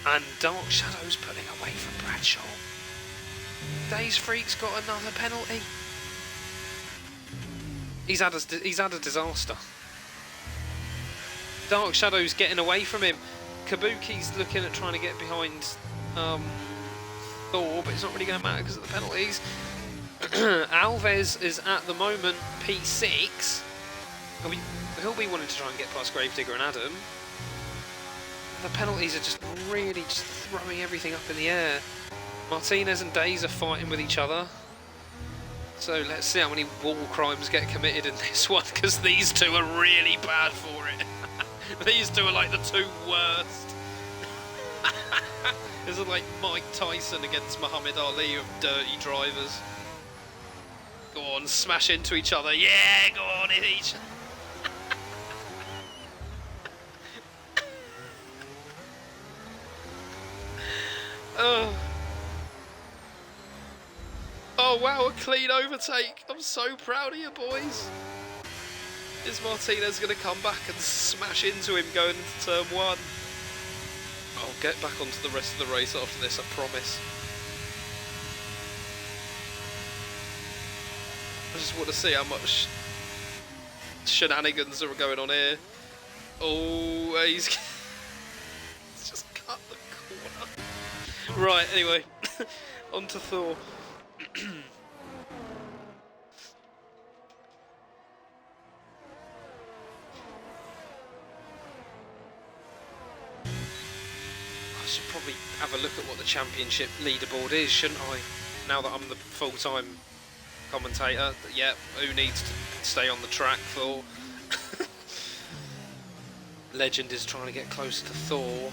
and Dark Shadow's pulling away from Bradshaw. Days Freak's got another penalty. He's had a disaster. Dark Shadow's getting away from him. Kabuki's looking at trying to get behind Thor, but it's not really going to matter because of the penalties. Alves is at the moment P6. He'll be wanting to try and get past Gravedigger and Adam. The penalties are just really just throwing everything up in the air. Martinez and Days are fighting with each other. So let's see how many war crimes get committed in this one, because these two are really bad for it. These two are like the two worst. This is like Mike Tyson against Muhammad Ali of dirty drivers. Go on, smash into each other. Yeah, go on, hit each other. Oh wow, a clean overtake. I'm so proud of you boys. Is Martinez going to come back and smash into him going into turn 1? I'll get back onto the rest of the race after this, I promise. I just want to see how much shenanigans are going on here. Oh, he's just cut the corner. Right, anyway, on to Thor. I should probably have a look at what the championship leaderboard is, shouldn't I? Now that I'm the full-time commentator. Yeah, who needs to stay on the track? Thor. Legend is trying to get close to Thor.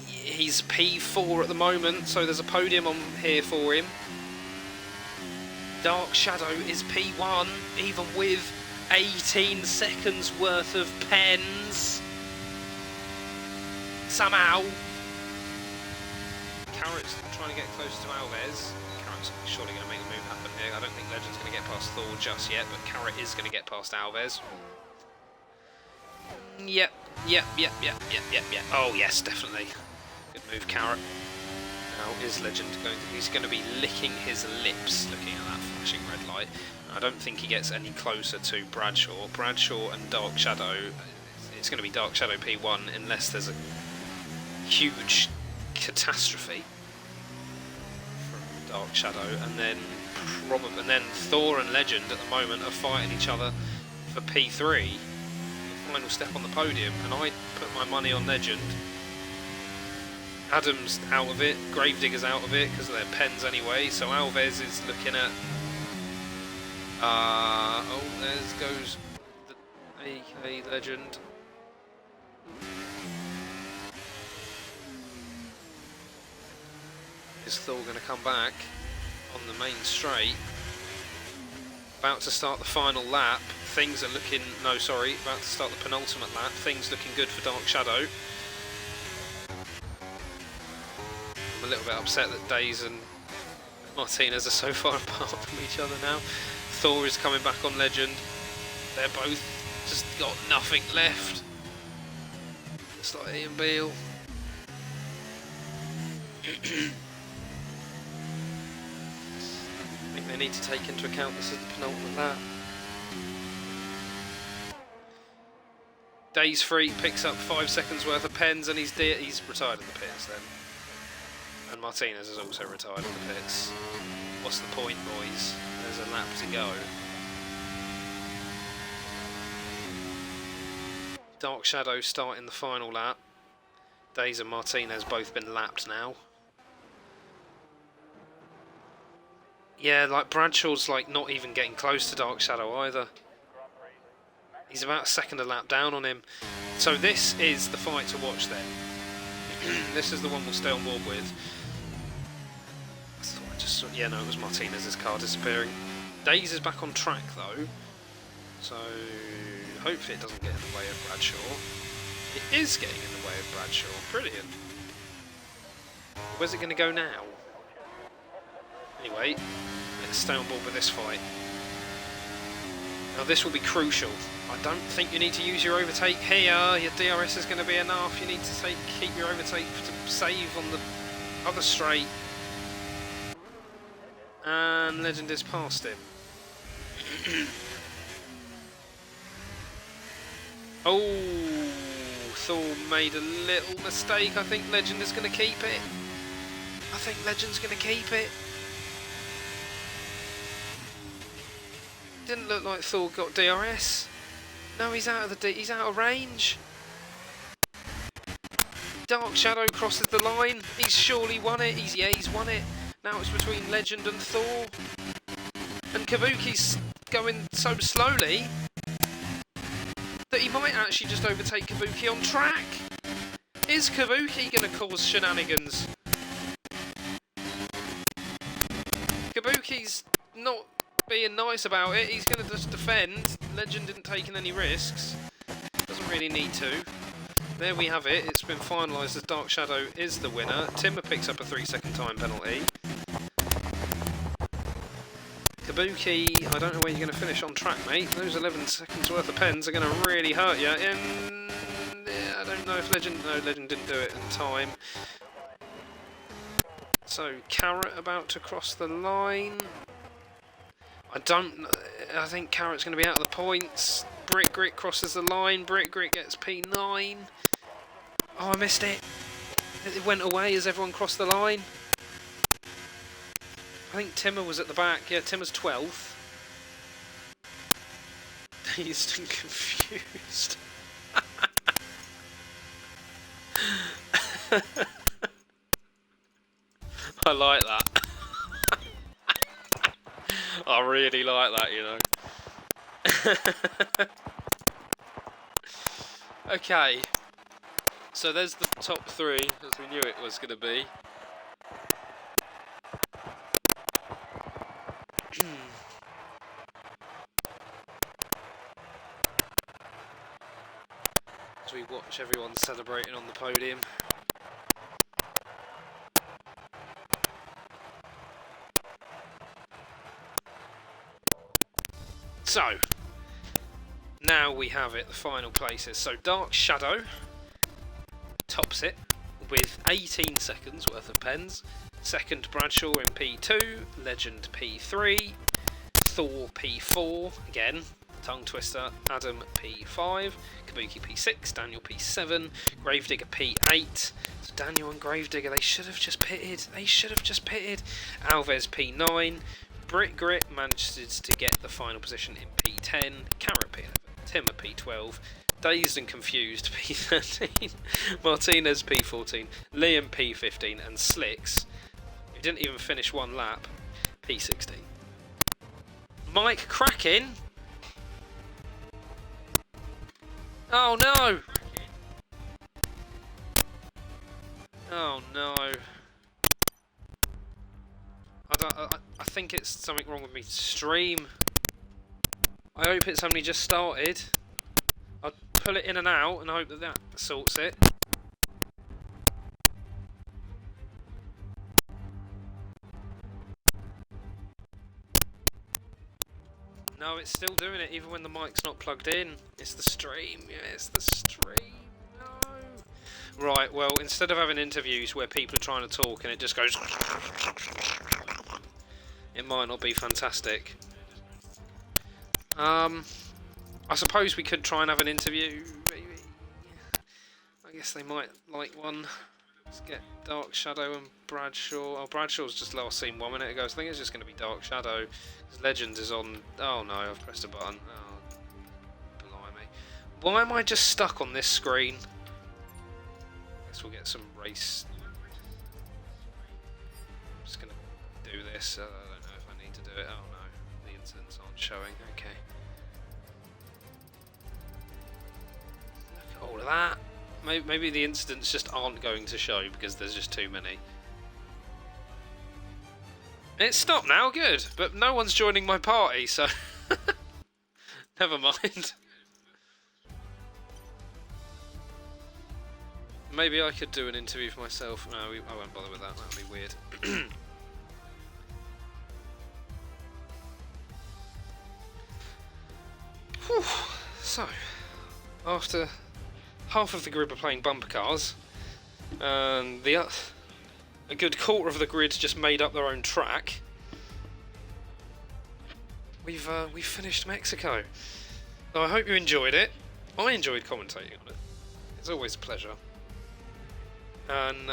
He's P4 at the moment, so there's a podium on here for him. Dark Shadow is P1, even with 18 seconds worth of pens. Somehow. Carrot's trying to get close to Alves. Carrot's surely going to make a move happen here. I don't think Legend's going to get past Thor just yet, but Carrot is going to get past Alves. Yep. Oh yes, definitely. Good move, Carrot. Now is Legend going to... He's going to be licking his lips looking at that flashing red light. I don't think he gets any closer to Bradshaw. Bradshaw and Dark Shadow... It's going to be Dark Shadow P1 unless there's a huge catastrophe. Dark Shadow, and then Thor and Legend at the moment are fighting each other for P3, the final step on the podium, and I put my money on Legend. Adam's out of it, Gravedigger's out of it because of their pens anyway, so Alves is looking at... oh, there goes the AK Legend. Is Thor going to come back on the main straight? About to start the final lap. Things are looking... No, sorry. About to start the penultimate lap. Things looking good for Dark Shadow. I'm a little bit upset that Days and Martinez are so far apart from each other now. Thor is coming back on Legend. They're both just got nothing left. It's like Ian Beale. I think they need to take into account this is the penultimate lap. Days free, picks up 5 seconds worth of pens, and he's retired in the pits then. And Martinez has also retired in the pits. What's the point, boys? There's a lap to go. Dark Shadow starting the final lap. Days and Martinez both been lapped now. Yeah, like Bradshaw's like not even getting close to Dark Shadow either. He's about a second a lap down on him. So this is the fight to watch then. This is the one we'll stay on board with. Yeah, no, it was Martinez's car disappearing. Days is back on track though, so hopefully it doesn't get in the way of Bradshaw. It is getting in the way of Bradshaw. Brilliant. Where's it going to go now? Anyway, let's stay on board with this fight. Now this will be crucial. I don't think you need to use your overtake here. Your DRS is going to be enough. You need to keep your overtake to save on the other straight. And Legend is past him. Oh, Thor made a little mistake. I think Legend is going to keep it. I think Legend's going to keep it. Didn't look like Thor got DRS. No, he's out of range. Dark Shadow crosses the line. He's surely won it. He's won it. Now it's between Legend and Thor. And Kabuki's going so slowly that he might actually just overtake Kabuki on track. Is Kabuki going to cause shenanigans? Kabuki's not being nice about it. He's going to just defend. Legend didn't take any risks. Doesn't really need to. There we have it. It's been finalised as Dark Shadow is the winner. Timber picks up a 3-second time penalty. Kabuki, I don't know where you're going to finish on track, mate. Those 11 seconds worth of pens are going to really hurt you. And I don't know if Legend... No, Legend didn't do it in time. So, Carrot about to cross the line. I think Carrot's going to be out of the points. Brick Grit crosses the line. Brick Grit gets P9. Oh, I missed it. It went away as everyone crossed the line. I think Timmer was at the back. Yeah, Timmer's 12th. Dazed and confused. I like that. I really like that, you know. Okay. So there's the top three, as we knew it was going to be. As we watch everyone celebrating on the podium. So, now we have it, the final places. So Dark Shadow tops it with 18 seconds worth of pens. Second, Bradshaw in P2, Legend P3, Thor P4, again, Tongue Twister, Adam P5, Kabuki P6, Daniel P7, Gravedigger P8. So Daniel and Gravedigger, they should have just pitted. They should have just pitted. Alves P9, Brit Grit manages to get the final position in P10, Carrot P11, Timmer P12, Dazed and Confused P13, Martinez P14, Liam P15, and Slicks, who didn't even finish one lap, P16. Mike Kraken? Oh no! Oh no. I think it's something wrong with me stream. I hope it's only just started. I'll pull it in and out and hope that that sorts it. No, it's still doing it even when the mic's not plugged in. It's the stream. Yeah, it's the stream. No. Right, well, instead of having interviews where people are trying to talk and it just goes... It might not be fantastic. I suppose we could try and have an interview, maybe. I guess they might like one. Let's get Dark Shadow and Bradshaw. Oh, Bradshaw's just last seen 1 minute ago, so I think it's just going to be Dark Shadow. Legends is on... Oh no, I've pressed a button. Oh, blimey. Why am I just stuck on this screen? Guess we'll get some race... I'm just going to do this. I don't know if I need to do it. Oh no, the incidents aren't showing. Okay. Look at all of that. Maybe the incidents just aren't going to show because there's just too many. It's stopped now, good. But no one's joining my party, so... Never mind. Maybe I could do an interview for myself. No, I won't bother with that. That would be weird. Whew. So, after half of the grid were playing bumper cars, and a good quarter of the grid just made up their own track, we've finished Mexico. So I hope you enjoyed it. I enjoyed commentating on it. It's always a pleasure. And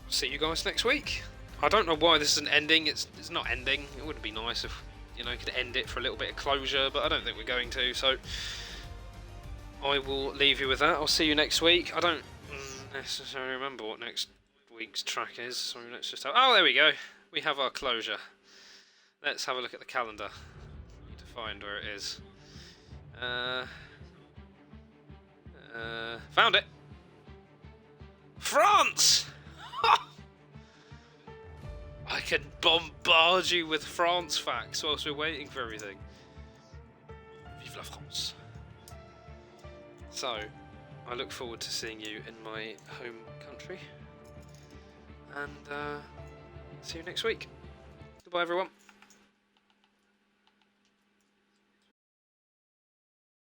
see you guys next week. I don't know why this isn't ending. It's not ending. It would be nice if you could end it for a little bit of closure, but I don't think we're going to. So I will leave you with that. I'll see you next week. I don't necessarily remember what next week's track is, so let's just have... Oh, there we go. We have our closure. Let's have a look at the calendar. Need to find where it is. Found it! France! I can bombard you with France facts whilst we're waiting for everything. Vive la France. So, I look forward to seeing you in my home country. And see you next week. Goodbye, everyone.